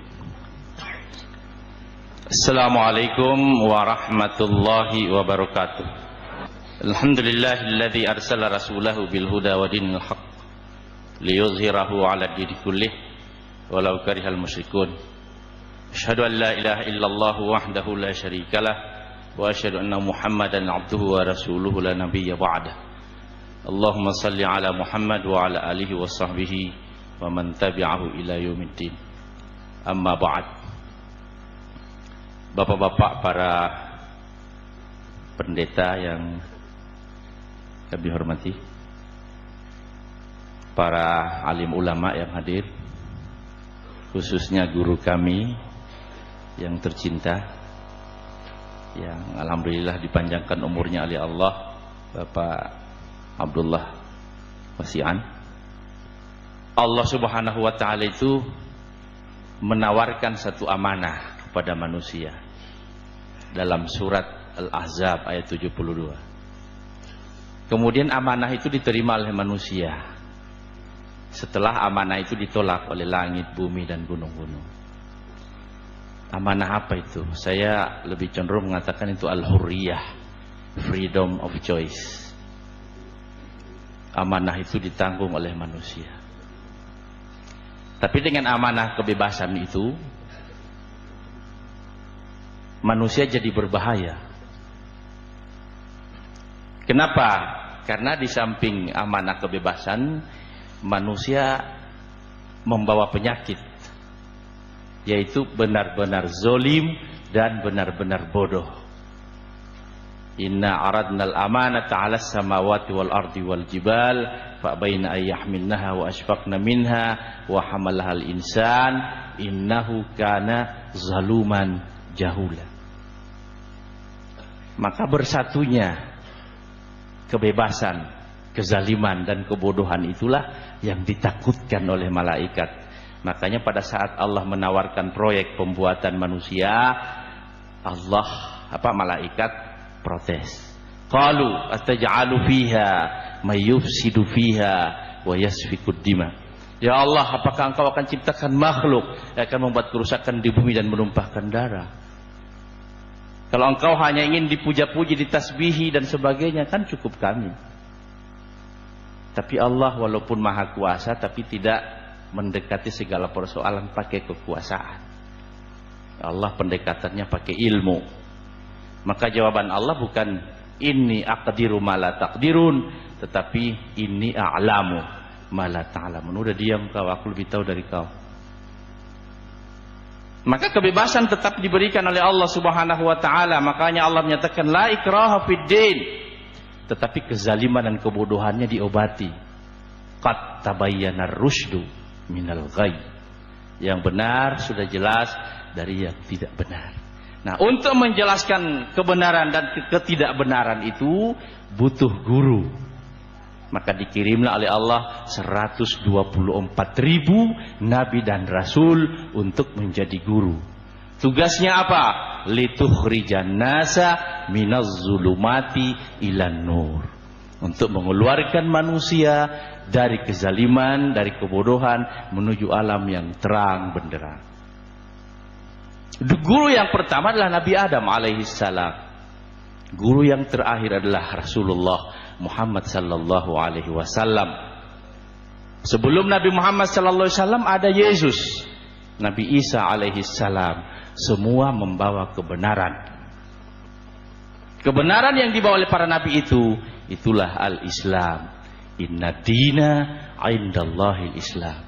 Assalamualaikum warahmatullahi wabarakatuh. Alhamdulillahilladzi arsala rasulahu bil huda wa dinil haqq liyuzhirahu 'ala ad-dini kullih walau karihal musyrikun. Asyhadu an la ilaha illallah wahdahu la syarikalah wa asyhadu anna Muhammadan 'abduhu wa rasuluhu la nabiyya ba'dah. Allahumma shalli 'ala Muhammad wa 'ala alihi wa sahbihi wa man tabi'ahu ila yaumiddin. Amma ba'd. Bapak-bapak para pendeta yang kami hormati, para alim ulama yang hadir, khususnya guru kami yang tercinta, yang alhamdulillah dipanjangkan umurnya oleh Allah, Bapak Abdullah Wasi'an. Allah Subhanahu wa taala itu menawarkan satu amanah kepada manusia dalam surat Al-Ahzab ayat 72. Kemudian amanah itu diterima oleh manusia setelah amanah itu ditolak oleh langit, bumi dan gunung-gunung. Amanah apa itu? Saya lebih cenderung mengatakan itu al-hurriyah, freedom of choice. Amanah itu ditanggung oleh manusia. Tapi dengan amanah kebebasan itu, manusia jadi berbahaya. Kenapa? Karena di samping amanah kebebasan, manusia membawa penyakit, yaitu benar-benar zolim dan benar-benar bodoh. Inna aradnal amanata 'alas samawati wal ardi wal jibal fa baina ayyahmilnaha wa ashfaqna minha wa hamalahal insan innahu kana zaluman jahula. Maka bersatunya kebebasan, kezaliman dan kebodohan itulah yang ditakutkan oleh malaikat. Makanya pada saat Allah menawarkan proyek pembuatan manusia, malaikat protes. Qalu ataj'alu fiha may yufsidu fiha wa yasfikud dima. Ya Allah, apakah Engkau akan ciptakan makhluk yang akan membuat kerusakan di bumi dan menumpahkan darah? Kalau Engkau hanya ingin dipuja-puji, ditasbihi dan sebagainya, kan cukup kami. Tapi Allah walaupun maha kuasa, tapi tidak mendekati segala persoalan pakai kekuasaan. Allah pendekatannya pakai ilmu. Maka jawaban Allah bukan inni aqdiru ma la taqdirun, tetapi inni a'lamu ma la ta'lamun. Udah diam kau, aku lebih tahu dari kau. Maka kebebasan tetap diberikan oleh Allah Subhanahu wa taala. Makanya Allah menyatakan la ikraha fid din. Tetapi kezaliman dan kebodohannya diobati. Qad tabayyana ar-rusydu minal ghayy. Yang benar sudah jelas dari yang tidak benar. Nah, untuk menjelaskan kebenaran dan ketidakbenaran itu butuh guru. Maka dikirimlah oleh Allah 124.000 nabi dan rasul untuk menjadi guru. Tugasnya apa? Litukhrijan nasa minaz zulumati ilan nur. Untuk mengeluarkan manusia dari kezaliman, dari kebodohan menuju alam yang terang benderang. Guru yang pertama adalah Nabi Adam alaihissalam. Guru yang terakhir adalah Rasulullah Muhammad sallallahu alaihi wasallam. Sebelum Nabi Muhammad sallallahu alaihi wasallam ada Yesus, Nabi Isa alaihissalam. Semua membawa kebenaran. Kebenaran yang dibawa oleh para nabi itu, itulah al-Islam. Inna dina indallahil Islam.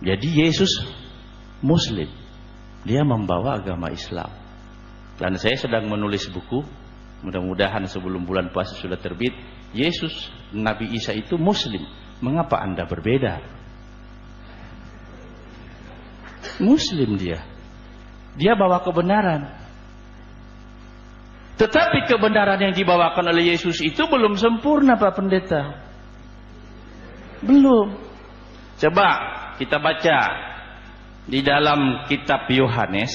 Jadi Yesus Muslim. Dia membawa agama Islam. Dan saya sedang menulis buku, mudah-mudahan sebelum bulan puasa sudah terbit, Yesus, Nabi Isa itu Muslim. Mengapa Anda berbeda? Muslim dia. Dia bawa kebenaran. Tetapi kebenaran yang dibawakan oleh Yesus itu belum sempurna, Pak Pendeta. Belum. Coba kita baca di dalam kitab Yohanes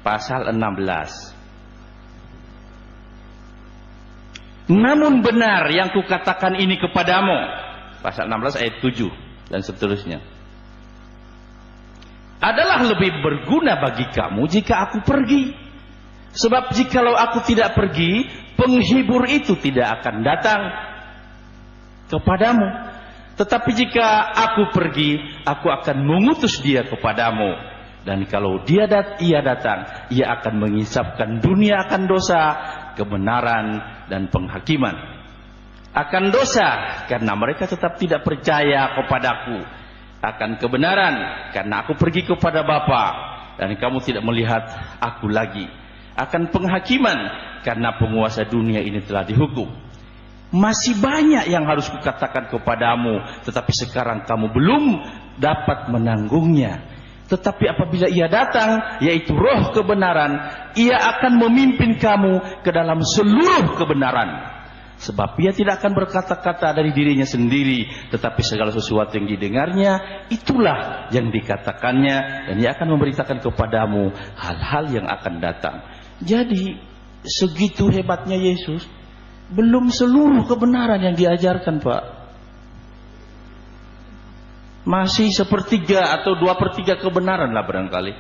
pasal 16. Namun benar yang kukatakan ini kepadamu. Pasal 16 ayat 7 dan seterusnya. Adalah lebih berguna bagi kamu jika aku pergi. Sebab jikalau aku tidak pergi, penghibur itu tidak akan datang kepadamu. Tetapi jika aku pergi, aku akan mengutus dia kepadamu. Dan kalau ia datang, ia akan mengisapkan dunia akan dosa, kebenaran, dan penghakiman. Akan dosa, karena mereka tetap tidak percaya kepadaku. Akan kebenaran, karena aku pergi kepada Bapa, dan kamu tidak melihat aku lagi. Akan penghakiman, karena penguasa dunia ini telah dihukum. Masih banyak yang harus kukatakan kepadamu, tetapi sekarang kamu belum dapat menanggungnya. Tetapi apabila ia datang, yaitu roh kebenaran, ia akan memimpin kamu ke dalam seluruh kebenaran. Sebab ia tidak akan berkata-kata dari dirinya sendiri, tetapi segala sesuatu yang didengarnya, itulah yang dikatakannya, dan ia akan memberitakan kepadamu hal-hal yang akan datang. Jadi segitu hebatnya Yesus, belum seluruh kebenaran yang diajarkan, Pak. Masih 1/3 atau 2/3 kebenaran lah barangkali.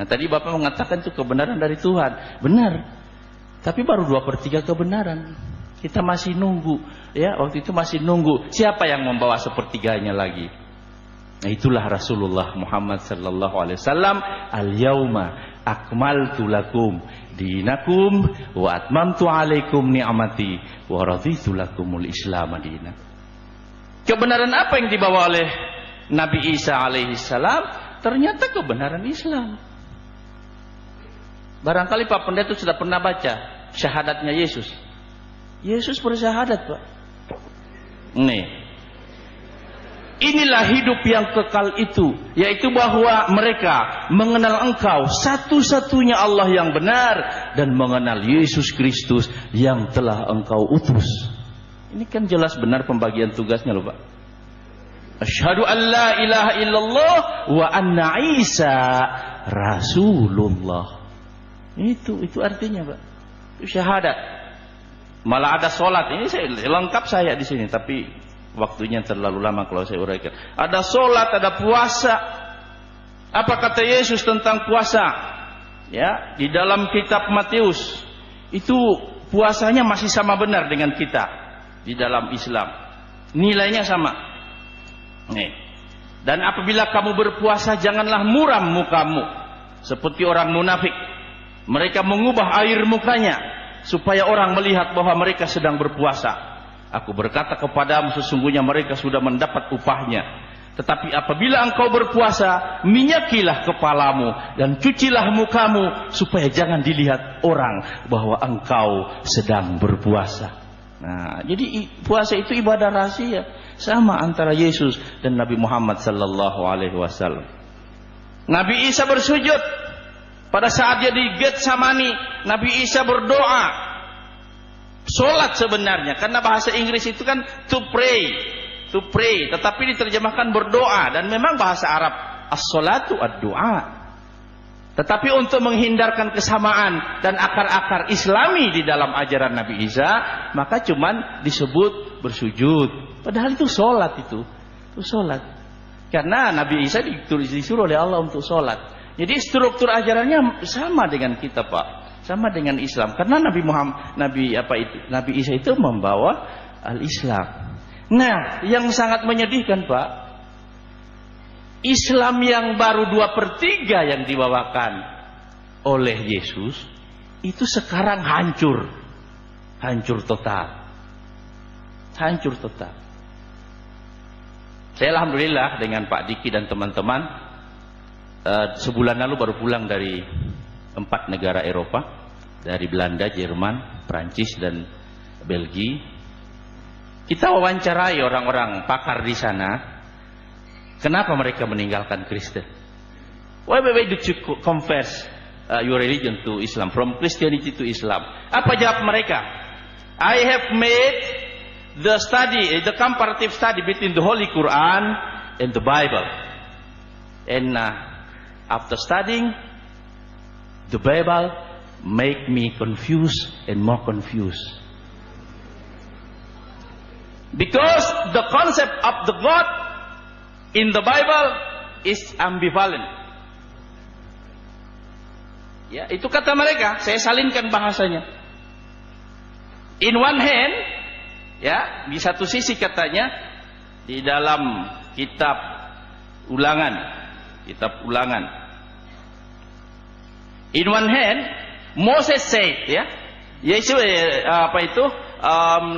Nah tadi Bapak mengatakan itu kebenaran dari Tuhan, benar. Tapi baru 2/3 kebenaran. Kita masih nunggu, ya waktu itu masih nunggu. Siapa yang membawa 1/3-nya lagi? Nah itulah Rasulullah Muhammad sallallahu alaihi wasallam. Al-yauma akmaltu lakum dinakum wa atmamtu alaikum ni'mati wa raditu lakumul Islam madina. Kebenaran apa yang dibawa oleh Nabi Isa alaihi salam? Ternyata kebenaran Islam. Barangkali Pak Pendeta sudah pernah baca syahadatnya Yesus. Yesus bersyahadat, Pak. Inilah hidup yang kekal itu, yaitu bahwa mereka mengenal Engkau satu-satunya Allah yang benar dan mengenal Yesus Kristus yang telah Engkau utus. Ini kan jelas benar pembagian tugasnya loh, Pak. Asyhadu an la ilaha illallah wa anna Isa Rasulullah. Itu artinya, Pak. Itu syahadat. Malah ada sholat. Ini lengkap saya di sini, tapi waktunya terlalu lama kalau saya uraikan. Ada sholat, ada puasa. Apa kata Yesus tentang puasa? Ya, di dalam kitab Matius itu puasanya masih sama benar dengan kita di dalam Islam. Nilainya sama. Dan apabila kamu berpuasa, janganlah muram mukamu seperti orang munafik. Mereka mengubah air mukanya supaya orang melihat bahwa mereka sedang berpuasa. Aku berkata kepadamu, sesungguhnya mereka sudah mendapat upahnya. Tetapi apabila engkau berpuasa, minyakilah kepalamu dan cucilah mukamu supaya jangan dilihat orang bahwa engkau sedang berpuasa. Nah, jadi puasa itu ibadah rahasia, sama antara Yesus dan Nabi Muhammad sallallahu alaihi wasallam. Nabi Isa bersujud. Pada saat dia di Getsemani, Nabi Isa berdoa. Solat sebenarnya, karena bahasa Inggris itu kan to pray, tetapi diterjemahkan berdoa, dan memang bahasa Arab as-salatu ad-du'a. Tetapi untuk menghindarkan kesamaan dan akar-akar Islami di dalam ajaran Nabi Isa, maka cuman disebut bersujud. Padahal itu solat itu solat. Karena Nabi Isa disuruh oleh Allah untuk solat. Jadi struktur ajarannya sama dengan kita, Pak. Sama dengan Islam. Karena Nabi Isa itu membawa al-Islam. Nah, yang sangat menyedihkan, Pak, Islam yang baru 2/3 yang dibawakan oleh Yesus itu sekarang hancur. Hancur total. Hancur total. Saya alhamdulillah dengan Pak Diki dan teman-teman sebulan lalu baru pulang dari 4 negara Eropa, dari Belanda, Jerman, Prancis, dan Belgia. Kita wawancarai orang-orang pakar di sana. Kenapa mereka meninggalkan Kristen? Why did you convert your religion to Islam, from Christianity to Islam? Apa jawab mereka? I have made the comparative study between the Holy Quran and the Bible. And after studying the Bible, make me confused and more confused. Because the concept of the God in the Bible is ambivalent. Ya, itu kata mereka. Saya salinkan bahasanya. In one hand, ya, di satu sisi katanya di dalam kitab Ulangan. In one hand, Moses said, ya, Yesus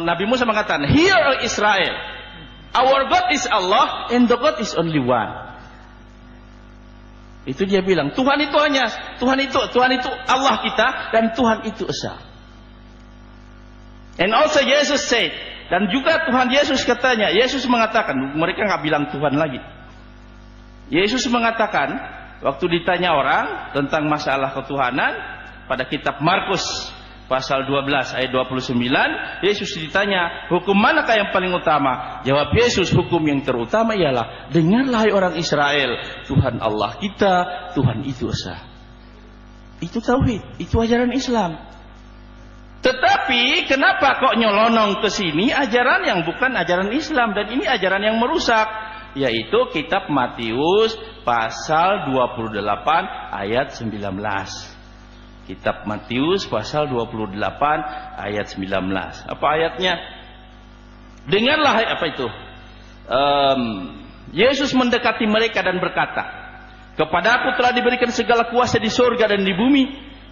Nabi Musa mengatakan, "Hear, O Israel, our God is Allah and the God is only one." Itu dia bilang, Tuhan itu Allah kita dan Tuhan itu esa. And also Jesus said, dan juga Tuhan Yesus katanya, Yesus mengatakan, mereka nggak bilang Tuhan lagi. Yesus mengatakan, waktu ditanya orang tentang masalah ketuhanan pada kitab Markus pasal 12 ayat 29, Yesus ditanya, hukum manakah yang paling utama? Jawab Yesus, hukum yang terutama ialah, dengarlah hai orang Israel, Tuhan Allah kita, Tuhan itu esa. Itu tauhid, itu ajaran Islam. Tetapi kenapa kok nyelonong ke sini ajaran yang bukan ajaran Islam, dan ini ajaran yang merusak, yaitu kitab Matius pasal 28 ayat 19. Kitab Matius pasal 28 ayat 19. Apa ayatnya? Dengarlah apa itu? Yesus mendekati mereka dan berkata, kepadaku telah diberikan segala kuasa di surga dan di bumi.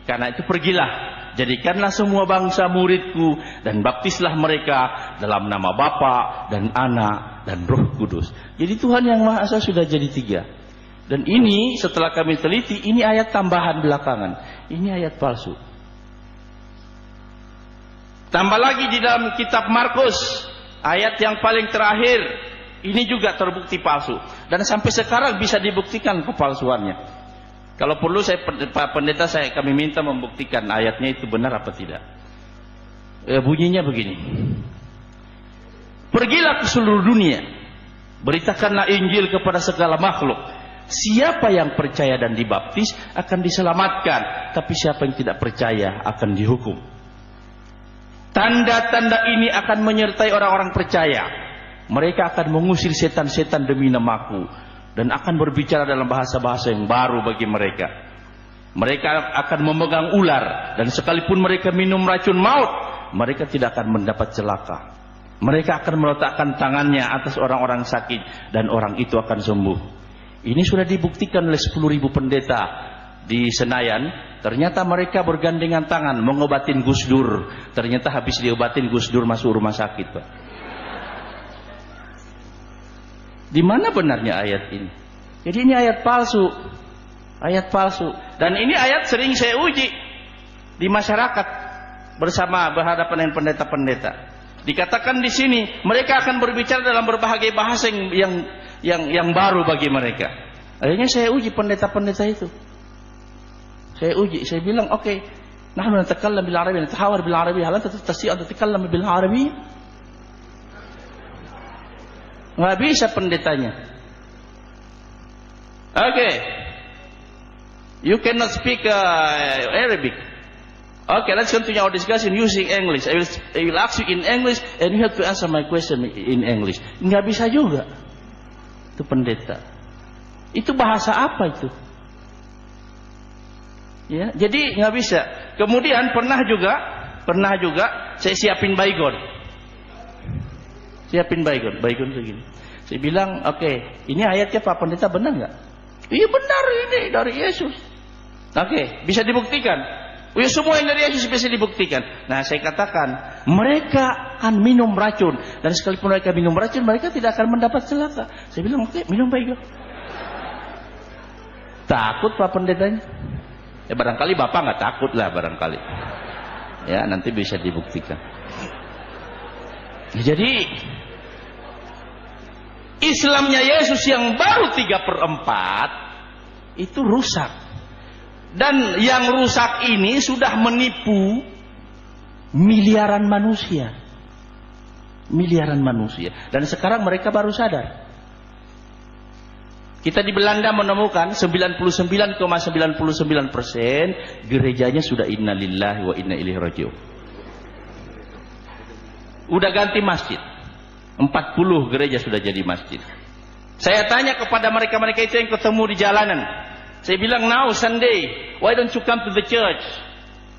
Karena itu pergilah, jadikanlah semua bangsa muridku dan baptislah mereka dalam nama Bapa dan Anak dan Roh Kudus. Jadi Tuhan yang Maha Esa sudah jadi 3. Dan ini setelah kami teliti, ini ayat tambahan belakangan. Ini ayat palsu. Tambah lagi di dalam kitab Markus, ayat yang paling terakhir, ini juga terbukti palsu. Dan sampai sekarang bisa dibuktikan kepalsuannya. Kalau perlu Pak Pendeta kami minta membuktikan ayatnya itu benar apa tidak. Bunyinya begini. Pergilah ke seluruh dunia, beritakanlah Injil kepada segala makhluk. Siapa yang percaya dan dibaptis akan diselamatkan, tapi siapa yang tidak percaya akan dihukum. Tanda-tanda ini akan menyertai orang-orang percaya. Mereka akan mengusir setan-setan demi namaku, dan akan berbicara dalam bahasa-bahasa yang baru bagi mereka. Mereka akan memegang ular, dan sekalipun mereka minum racun maut, mereka tidak akan mendapat celaka. Mereka akan meletakkan tangannya atas orang-orang sakit, dan orang itu akan sembuh. Ini sudah dibuktikan oleh 10.000 pendeta di Senayan. Ternyata mereka bergandengan tangan mengobatin Gus Dur. Ternyata habis diobatin Gus Dur masuk rumah sakit, Pak. Di mana benarnya ayat ini? Jadi ini ayat palsu. Ayat palsu. Dan ini ayat sering saya uji di masyarakat berhadapan dengan pendeta-pendeta. Dikatakan di sini mereka akan berbicara dalam berbagai bahasa yang baru bagi mereka. Akhirnya saya uji pendeta-pendeta itu. Saya bilang, oke, nahnu natakallam bil Arabi, natahawar bil Arabi, hal anta tastati' an tatakallam bil Arabi? Enggak bisa pendetanya. Oke. You cannot speak Arabic. Okay, let's continue our discussion using English. I will ask you in English and you have to answer my question in English. Enggak bisa juga. Itu pendeta. Itu bahasa apa itu? Ya, jadi nggak bisa. Kemudian pernah juga saya siapin baygon begini. Saya bilang, oke, ini ayatnya Pak Pendeta benar nggak? Iya benar, ini dari Yesus. Oke, bisa dibuktikan. Ya, semua yang dari Yesus bisa dibuktikan. Nah, saya katakan, mereka akan minum racun, dan sekalipun mereka minum racun, mereka tidak akan mendapat celaka. Saya bilang, oke, minum baygon. Takut Pak Pendetanya? Ya barangkali Bapak nggak takut lah barangkali. Ya, nanti bisa dibuktikan. Jadi Islamnya Yesus yang baru 3/4 itu rusak. Dan yang rusak ini sudah menipu miliaran manusia. Miliaran manusia. Dan sekarang mereka baru sadar. Kita di Belanda menemukan 99,99% gerejanya sudah inna lillahi wa inna ilaihi raji'un. Udah ganti masjid. 40 gereja sudah jadi masjid. Saya tanya kepada mereka-mereka itu yang ketemu di jalanan. Saya bilang, now Sunday, why don't you come to the church?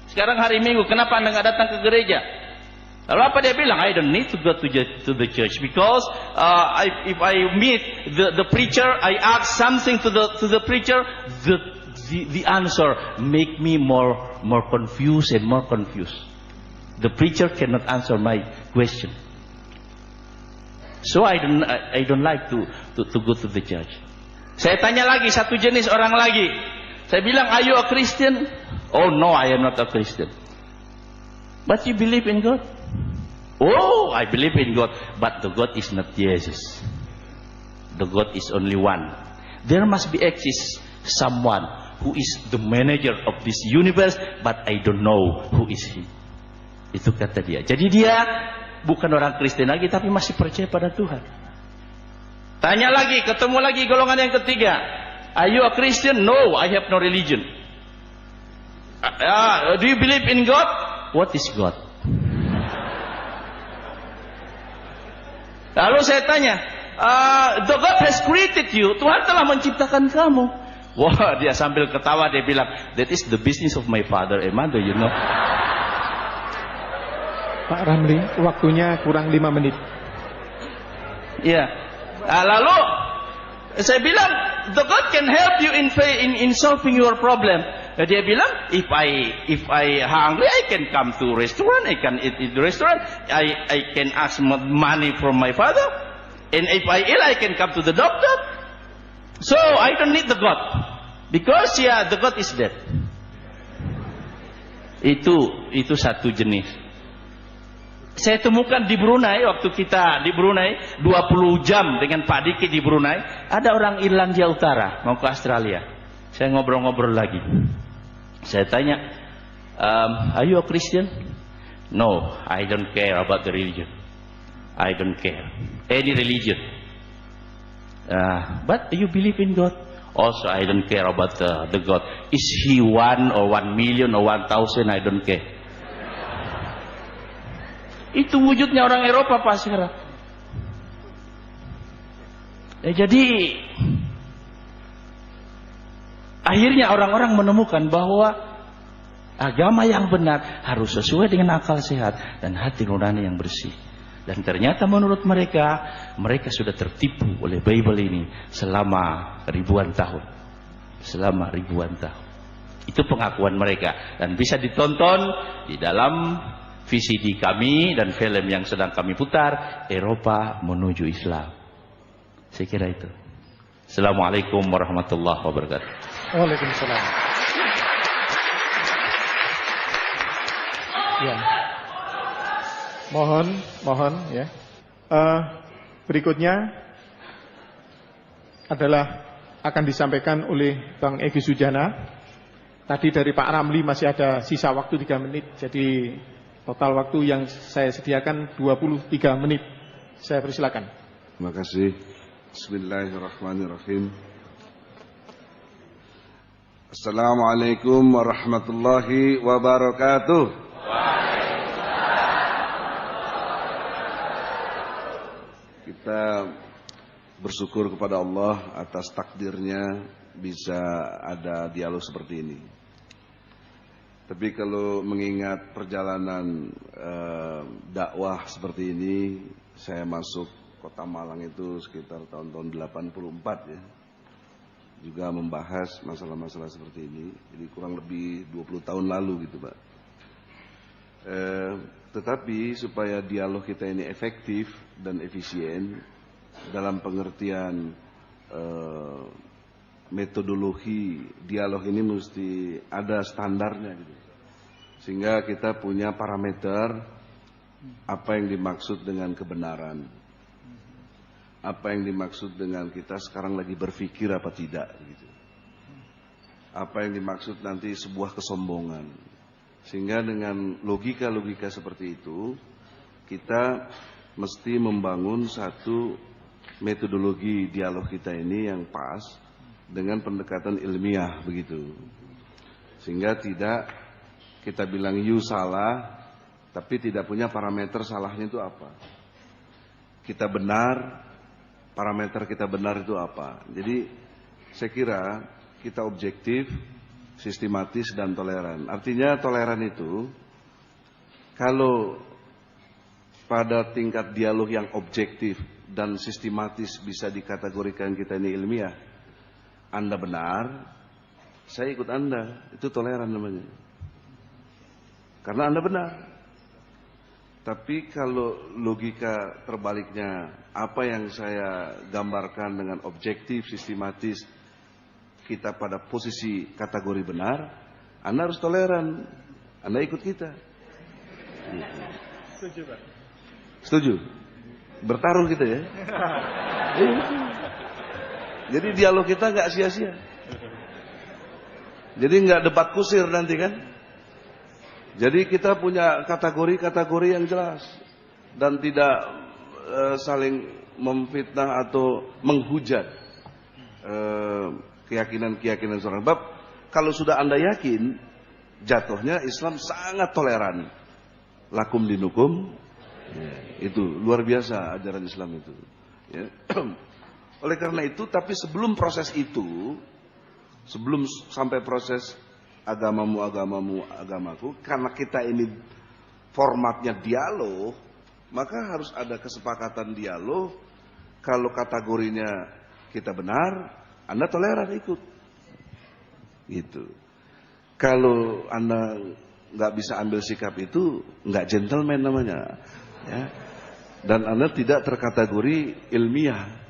Sekarang hari Minggu, kenapa Anda nggak datang ke gereja? Lalu apa dia bilang? I don't need to go to the church because if I meet the preacher, I ask something to the preacher, the answer make me more confused and more confused. The preacher cannot answer my question. So I don't like to go to the church. Saya tanya lagi satu jenis orang lagi. Saya bilang, are you a Christian? Oh no, I am not a Christian. But you believe in God? Oh, I believe in God. But the God is not Jesus. The God is only one. There must be exist someone who is the manager of this universe, but I don't know who is he. Itu kata dia. Jadi dia bukan orang Kristen lagi, tapi masih percaya pada Tuhan. Tanya lagi, ketemu lagi golongan yang ketiga. Are you a Christian? No, I have no religion. Do you believe in God? What is God? Lalu saya tanya, the God has created you. Tuhan telah menciptakan kamu. Wah, dia sambil ketawa dia bilang, that is the business of my father and mother, you know. Pak Ramli, waktunya kurang 5 menit. Iya. Lalu saya bilang, the God can help you in solving your problem. Dia bilang, if I hungry, I can come to restaurant, I can eat in the restaurant, I can ask money from my father, and if I ill, I can come to the doctor. So I don't need the God, because the God is dead. Itu satu jenis. Saya temukan di Brunei, waktu kita di Brunei 20 jam dengan Pak Diki di Brunei, ada orang Irlandia Utara mau ke Australia. Saya ngobrol-ngobrol lagi. Saya tanya, are you a Christian? No, I don't care about the religion. I don't care any religion. But you believe in God? Also, I don't care about the God. Is he 1 or 1 million or 1,000? I don't care. Itu wujudnya orang Eropa Pak sekarang. Jadi akhirnya orang-orang menemukan bahwa agama yang benar harus sesuai dengan akal sehat dan hati nurani yang bersih. Dan ternyata menurut mereka sudah tertipu oleh Bible ini selama ribuan tahun. Selama ribuan tahun. Itu pengakuan mereka dan bisa ditonton di dalam VCD kami dan film yang sedang kami putar, Eropa menuju Islam. Saya kira itu. Assalamualaikum warahmatullahi wabarakatuh. Waalaikumsalam. Ya. Mohon ya. Berikutnya adalah akan disampaikan oleh Bang Egy Sujana. Tadi dari Pak Ramli masih ada sisa waktu 3 menit. Jadi total waktu yang saya sediakan 23 menit. Saya persilakan. Terima kasih. Bismillahirrahmanirrahim. Assalamualaikum warahmatullahi wabarakatuh. Kita bersyukur kepada Allah atas takdirnya bisa ada dialog seperti ini. Tapi kalau mengingat perjalanan dakwah seperti ini, saya masuk Kota Malang itu sekitar tahun-tahun 84 ya. Juga membahas masalah-masalah seperti ini. Jadi kurang lebih 20 tahun lalu gitu Pak. Tetapi supaya dialog kita ini efektif dan efisien dalam pengertian metodologi dialog ini mesti ada standarnya gitu. Sehingga kita punya parameter apa yang dimaksud dengan kebenaran, apa yang dimaksud dengan kita sekarang lagi berpikir apa tidak, gitu. Apa yang dimaksud nanti sebuah kesombongan. Sehingga dengan logika-logika seperti itu, kita mesti membangun satu metodologi dialog kita ini yang pas dengan pendekatan ilmiah, begitu. Sehingga tidak kita bilang you salah, tapi tidak punya parameter salahnya itu apa. Kita benar, parameter kita benar itu apa. Jadi saya kira kita objektif, sistematis dan toleran. Artinya toleran itu kalau pada tingkat dialog yang objektif dan sistematis bisa dikategorikan kita ini ilmiah, Anda benar, saya ikut Anda, itu toleran namanya. Karena Anda benar. Tapi kalau logika terbaliknya, apa yang saya gambarkan dengan objektif, sistematis, kita pada posisi kategori benar, Anda harus toleran. Anda ikut kita. Setuju, Pak. Setuju? Bertaruh kita ya. Jadi dialog kita nggak sia-sia. Jadi nggak debat kusir nanti kan. Jadi kita punya kategori-kategori yang jelas dan tidak saling memfitnah atau menghujat keyakinan-keyakinan seorang. Sebab kalau sudah Anda yakin, jatuhnya Islam sangat toleran. Lakum dinukum, itu luar biasa ajaran Islam itu. Ya. Oleh karena itu, tapi sebelum proses itu, sebelum sampai proses agamamu, agamaku, karena kita ini formatnya dialog, maka harus ada kesepakatan dialog. Kalau kategorinya kita benar, Anda toleran ikut. Gitu. Kalau Anda nggak bisa ambil sikap itu, nggak gentleman namanya. Ya. Dan Anda tidak terkategori ilmiah.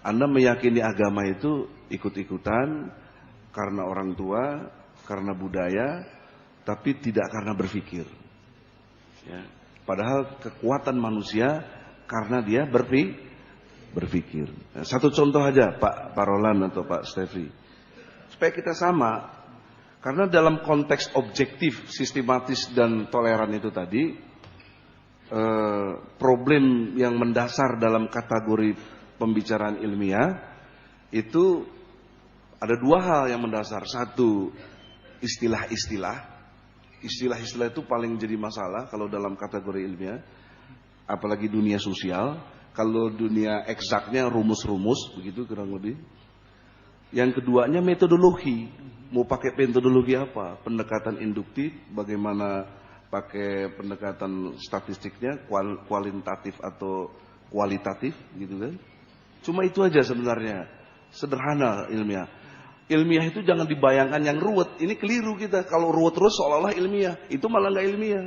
Anda meyakini agama itu ikut-ikutan karena orang tua, karena budaya, tapi tidak karena berpikir. Ya. Padahal kekuatan manusia karena dia berpikir. Nah, satu contoh aja Pak Roland atau Pak Stefri. Supaya kita sama. Karena dalam konteks objektif, sistematis dan toleran itu tadi, problem yang mendasar dalam kategori pembicaraan ilmiah itu ada dua hal yang mendasar. Satu, istilah-istilah. Istilah-istilah itu paling jadi masalah kalau dalam kategori ilmiah, apalagi dunia sosial. Kalau dunia eksaknya rumus-rumus, begitu kurang lebih. Yang keduanya metodologi. Mau pakai metodologi apa? Pendekatan induktif, bagaimana pakai pendekatan statistiknya, kualitatif atau kualitatif, gitu kan? Cuma itu aja sebenarnya, sederhana ilmiah. Ilmiah itu jangan dibayangkan yang ruwet. Ini keliru kita. Kalau ruwet terus seolah-olah ilmiah, itu malah nggak ilmiah.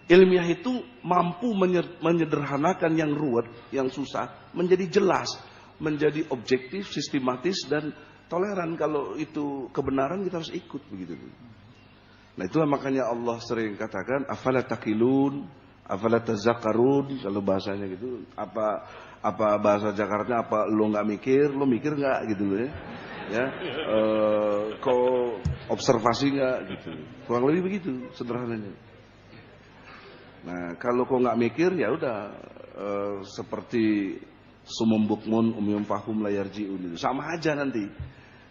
Ilmiah itu mampu menyederhanakan yang ruwet, yang susah, menjadi jelas, menjadi objektif, sistematis dan toleran. Kalau itu kebenaran kita harus ikut begitu. Nah itulah makanya Allah sering katakan afala taqilun, afala tazakkarun, kalau bahasanya gitu. Apa bahasa Jakarta, apa lo nggak mikir, lo mikir nggak gitu loh ya. Ya, kau observasi nggak gitu. Kurang lebih begitu sederhananya. Nah kalau kau nggak mikir ya udah seperti sumum bukmun umyum fahum layar jiun, sama aja nanti.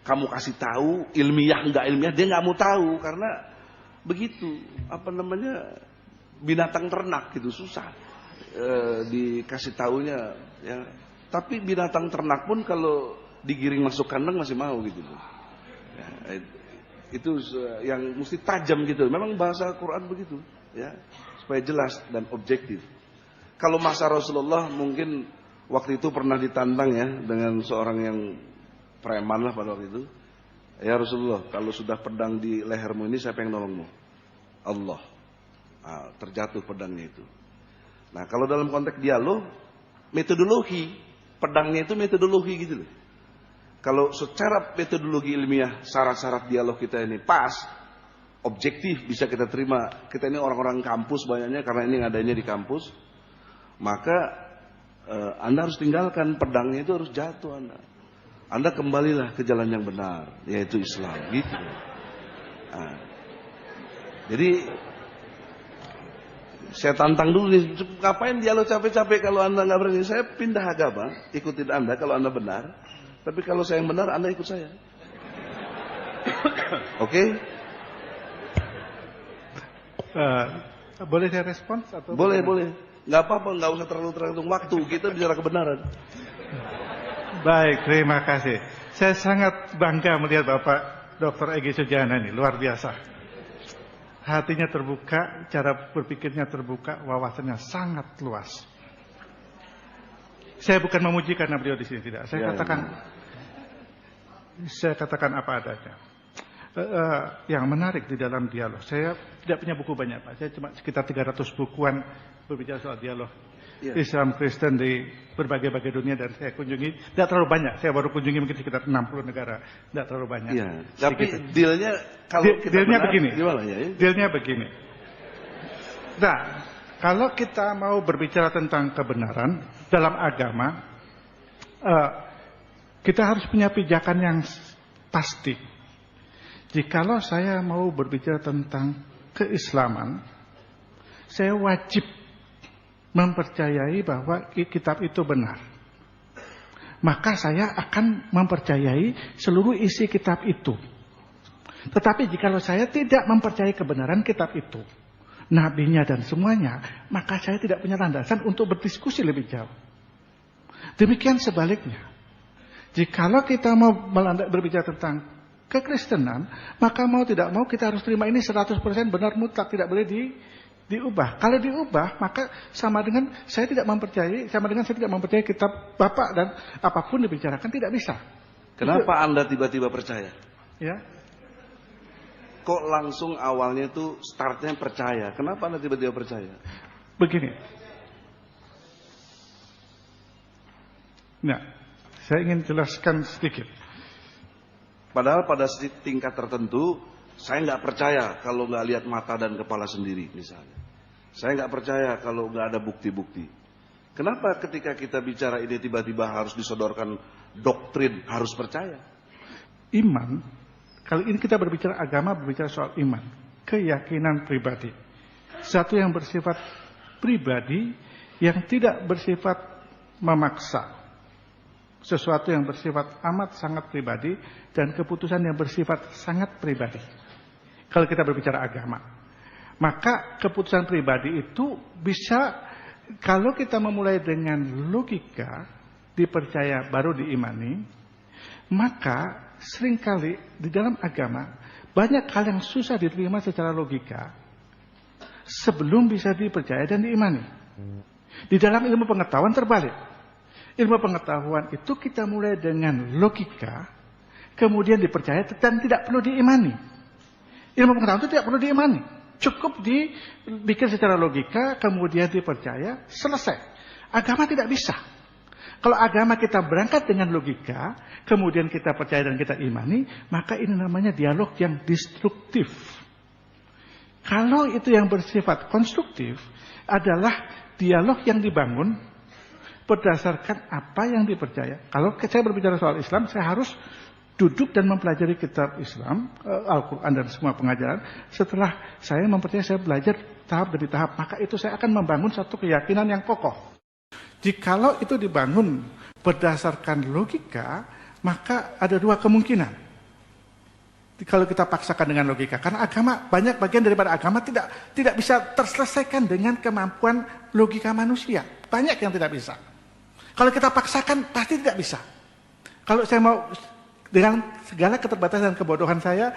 Kamu kasih tahu ilmiah nggak ilmiah, dia nggak mau tahu karena begitu. Apa namanya, binatang ternak gitu, susah dikasih taunya. Ya. Tapi binatang ternak pun kalau digiring masuk kandang masih mau gitu. Ya, itu yang mesti tajam gitu. Memang bahasa Quran begitu, ya, supaya jelas dan objektif. Kalau masa Rasulullah mungkin waktu itu pernah ditantang ya dengan seorang yang preman lah pada waktu itu. Ya Rasulullah, kalau sudah pedang di lehermu ini siapa yang nolongmu? Allah. Nah, terjatuh pedangnya itu. Nah kalau dalam konteks dialog, metodologi, pedangnya itu metodologi gitu loh. Kalau secara metodologi ilmiah, syarat-syarat dialog kita ini pas, objektif bisa kita terima. Kita ini orang-orang kampus banyaknya karena ini adanya di kampus. Maka Anda harus tinggalkan pedangnya, itu harus jatuh Anda. Anda kembalilah ke jalan yang benar, yaitu Islam, gitu. Nah, jadi saya tantang dulu nih, ngapain dialog capek-capek kalau Anda nggak berani? Saya pindah agama, ikutin Anda kalau Anda benar. Tapi kalau saya yang benar, Anda ikut saya. Oke? Boleh saya respons? Atau Boleh. Nggak apa-apa, nggak usah terlalu tergantung waktu. Kita bicara kebenaran. Baik, terima kasih. Saya sangat bangga melihat Bapak Dr. Egy Sujana ini, luar biasa. Hatinya terbuka, cara berpikirnya terbuka, wawasannya sangat luas. Saya bukan memuji karena beliau di sini, tidak. Saya katakan apa adanya. Yang menarik di dalam dialog, saya tidak punya buku banyak Pak. Saya cuma sekitar 300 bukuan berbicara soal dialog Islam Kristen di berbagai dunia, dan saya kunjungi tidak terlalu banyak. Saya baru kunjungi mungkin sekitar 60 negara, tidak terlalu banyak. Iya. Tapi dealnya kalau kita dealnya benar, begini. Gimana ya? Dealnya begini. Nah, kalau kita mau berbicara tentang kebenaran dalam agama, kita harus punya pijakan yang pasti. Jikalau saya mau berbicara tentang keislaman, saya wajib mempercayai bahwa kitab itu benar. Maka saya akan mempercayai seluruh isi kitab itu. Tetapi jikalau saya tidak mempercayai kebenaran kitab itu, nabinya dan semuanya, maka saya tidak punya landasan untuk berdiskusi lebih jauh. Demikian sebaliknya. Jikalau kita mau berbicara tentang kekristenan, maka mau tidak mau kita harus terima ini 100% benar mutlak, tidak boleh diubah. Kalau diubah, maka sama dengan saya tidak mempercayai kitab Bapak, dan apapun dibicarakan tidak bisa. Kenapa Anda tiba-tiba percaya? Ya. Kok langsung awalnya itu startnya percaya? Kenapa Anda tiba-tiba percaya? Begini. Nah, saya ingin jelaskan sedikit. Padahal pada tingkat tertentu, saya nggak percaya kalau nggak lihat mata dan kepala sendiri, misalnya. Saya nggak percaya kalau nggak ada bukti-bukti. Kenapa ketika kita bicara ini tiba-tiba harus disodorkan doktrin, harus percaya? Iman, kali ini kita berbicara agama, berbicara soal iman. Keyakinan pribadi. Satu yang bersifat pribadi, yang tidak bersifat memaksa. Sesuatu yang bersifat amat sangat pribadi, dan keputusan yang bersifat sangat pribadi. Kalau kita berbicara agama, maka keputusan pribadi itu bisa, kalau kita memulai dengan logika, dipercaya baru diimani, maka seringkali di dalam agama banyak hal yang susah diterima secara logika sebelum bisa dipercaya dan diimani. Di dalam ilmu pengetahuan terbalik. Ilmu pengetahuan itu kita mulai dengan logika, kemudian dipercaya dan tidak perlu diimani. Ilmu pengetahuan itu tidak perlu diimani. Cukup dibikin secara logika, kemudian dipercaya, selesai. Agama tidak bisa. Kalau agama kita berangkat dengan logika, kemudian kita percaya dan kita imani, maka ini namanya dialog yang destruktif. Kalau itu yang bersifat konstruktif, adalah dialog yang dibangun berdasarkan apa yang dipercaya. Kalau saya berbicara soal Islam, saya harus duduk dan mempelajari kitab Islam, Al-Quran dan semua pengajaran. Setelah saya mempercayai, saya belajar tahap demi tahap, maka itu saya akan membangun satu keyakinan yang kokoh. Jikalau itu dibangun berdasarkan logika, maka ada dua kemungkinan. Kalau kita paksakan dengan logika, karena agama, banyak bagian daripada agama tidak bisa terselesaikan dengan kemampuan logika manusia. Banyak yang tidak bisa. Kalau kita paksakan, pasti tidak bisa. Kalau saya mau, dengan segala keterbatasan dan kebodohan saya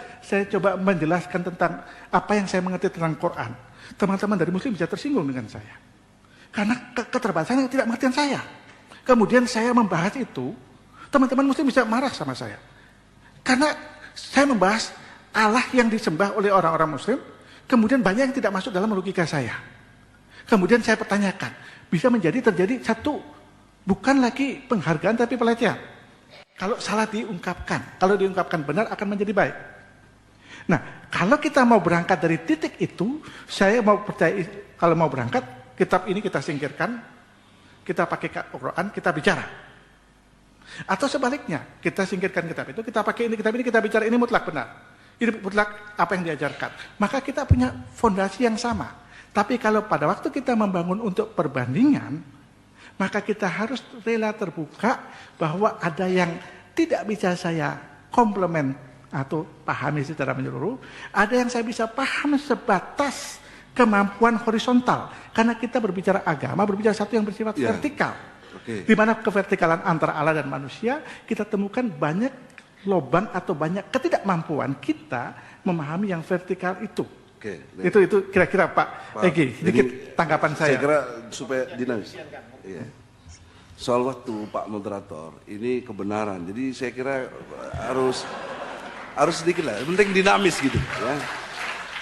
coba menjelaskan tentang apa yang saya mengerti tentang Quran. Teman-teman dari Muslim bisa tersinggung dengan saya. Karena keterbatasan yang tidak mengerti saya. Kemudian saya membahas itu, teman-teman Muslim bisa marah sama saya. Karena saya membahas Allah yang disembah oleh orang-orang Muslim, kemudian banyak yang tidak masuk dalam logika saya. Kemudian saya pertanyakan, bisa terjadi satu, bukan lagi penghargaan tapi pelecehan. Kalau salah diungkapkan, kalau diungkapkan benar akan menjadi baik. Nah, kalau kita mau berangkat dari titik itu, saya mau percaya, kalau mau berangkat, kitab ini kita singkirkan, kita pakai Al-Quran, kita bicara. Atau sebaliknya, kita singkirkan kitab itu, kita pakai ini, kitab ini, kita bicara, ini mutlak benar. Ini mutlak apa yang diajarkan. Maka kita punya fondasi yang sama. Tapi kalau pada waktu kita membangun untuk perbandingan, maka kita harus rela terbuka bahwa ada yang tidak bisa saya komplement atau pahami secara menyeluruh, ada yang saya bisa paham sebatas kemampuan horizontal. Karena kita berbicara agama, berbicara satu yang bersifat vertikal. Di mana kevertikalan antara Allah dan manusia, kita temukan banyak lubang atau banyak ketidakmampuan kita memahami yang vertikal itu. Itu kira-kira Pak Egi, sedikit tanggapan saya. Saya kira supaya dinamis. Iya. Soal waktu Pak Moderator, ini kebenaran. Jadi saya kira harus sedikit lah, penting dinamis gitu ya.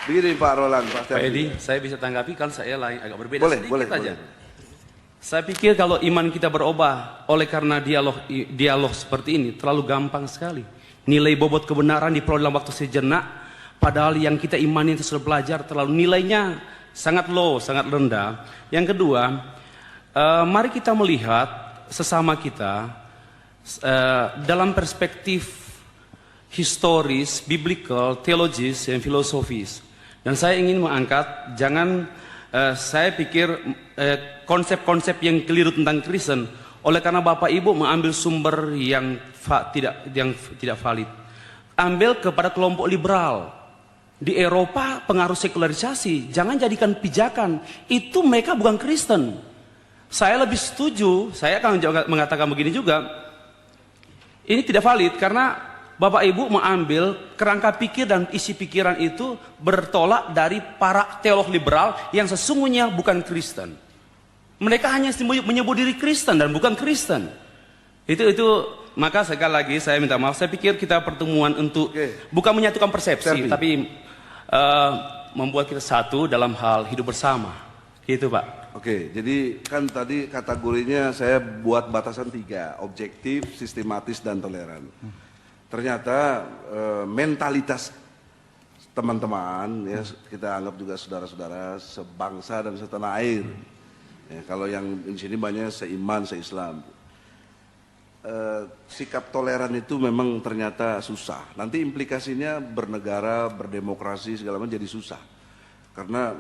Begini Pak Roland, Pak Edi, saya bisa tanggapi kan saya lain agak berbeda sedikit boleh, aja. boleh. Saya pikir kalau iman kita berubah oleh karena dialog seperti ini terlalu gampang sekali. Nilai bobot kebenaran diperoleh dalam waktu sejenak, padahal yang kita imani itu sudah belajar terlalu nilainya sangat low, sangat rendah. Yang kedua, mari kita melihat sesama kita dalam perspektif historis, biblical, teologis, dan filosofis. Dan saya ingin mengangkat, saya pikir konsep-konsep yang keliru tentang Kristen, oleh karena Bapak Ibu mengambil sumber yang tidak valid. Ambil kepada kelompok liberal. Di Eropa pengaruh sekularisasi, jangan jadikan pijakan, itu mereka bukan Kristen. Saya lebih setuju, saya akan mengatakan begini juga, ini tidak valid karena Bapak Ibu mengambil kerangka pikir dan isi pikiran itu bertolak dari para teolog liberal yang sesungguhnya bukan Kristen. Mereka hanya menyebut diri Kristen dan bukan Kristen. Itu maka sekali lagi saya minta maaf. Saya pikir kita pertemuan untuk bukan menyatukan persepsi, tapi membuat kita satu dalam hal hidup bersama. Gitu Pak. Oke, jadi kan tadi kategorinya saya buat batasan 3, objektif, sistematis, dan toleran. Ternyata mentalitas teman-teman, ya, kita anggap juga saudara-saudara sebangsa dan setanah air. Ya, kalau yang di sini banyak seiman, seislam. Sikap toleran itu memang ternyata susah. Nanti implikasinya bernegara, berdemokrasi segala macam jadi susah. Karena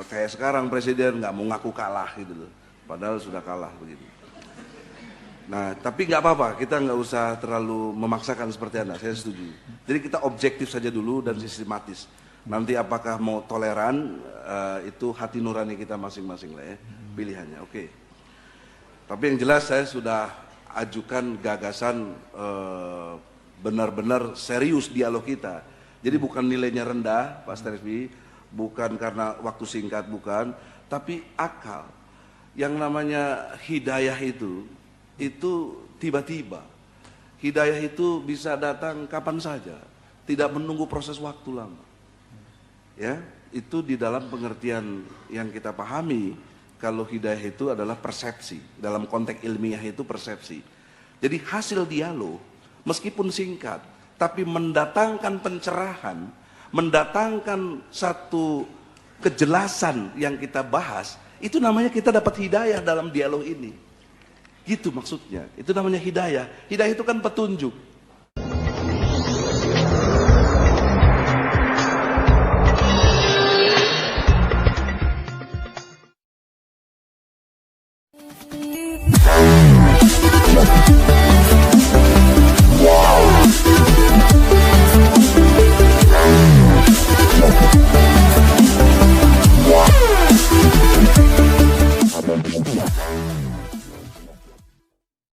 kayak sekarang presiden nggak mau ngaku kalah gitu loh, padahal sudah kalah begitu. Nah, tapi nggak apa-apa, kita nggak usah terlalu memaksakan seperti Anda, saya setuju. Jadi kita objektif saja dulu dan sistematis. Nanti apakah mau toleran, itu hati nurani kita masing-masing lah ya, pilihannya. Oke. Tapi yang jelas saya sudah ajukan gagasan benar-benar serius dialog kita. Jadi bukan nilainya rendah, Pak Steresbi, bukan karena waktu singkat, bukan, tapi akal. Yang namanya hidayah itu tiba-tiba. Hidayah itu bisa datang kapan saja, tidak menunggu proses waktu lama. Ya, itu di dalam pengertian yang kita pahami, kalau hidayah itu adalah persepsi. Dalam konteks ilmiah itu persepsi. Jadi hasil dialog, meskipun singkat, tapi mendatangkan pencerahan, mendatangkan satu kejelasan yang kita bahas, itu namanya kita dapat hidayah dalam dialog ini. Gitu maksudnya, itu namanya hidayah. Hidayah itu kan petunjuk.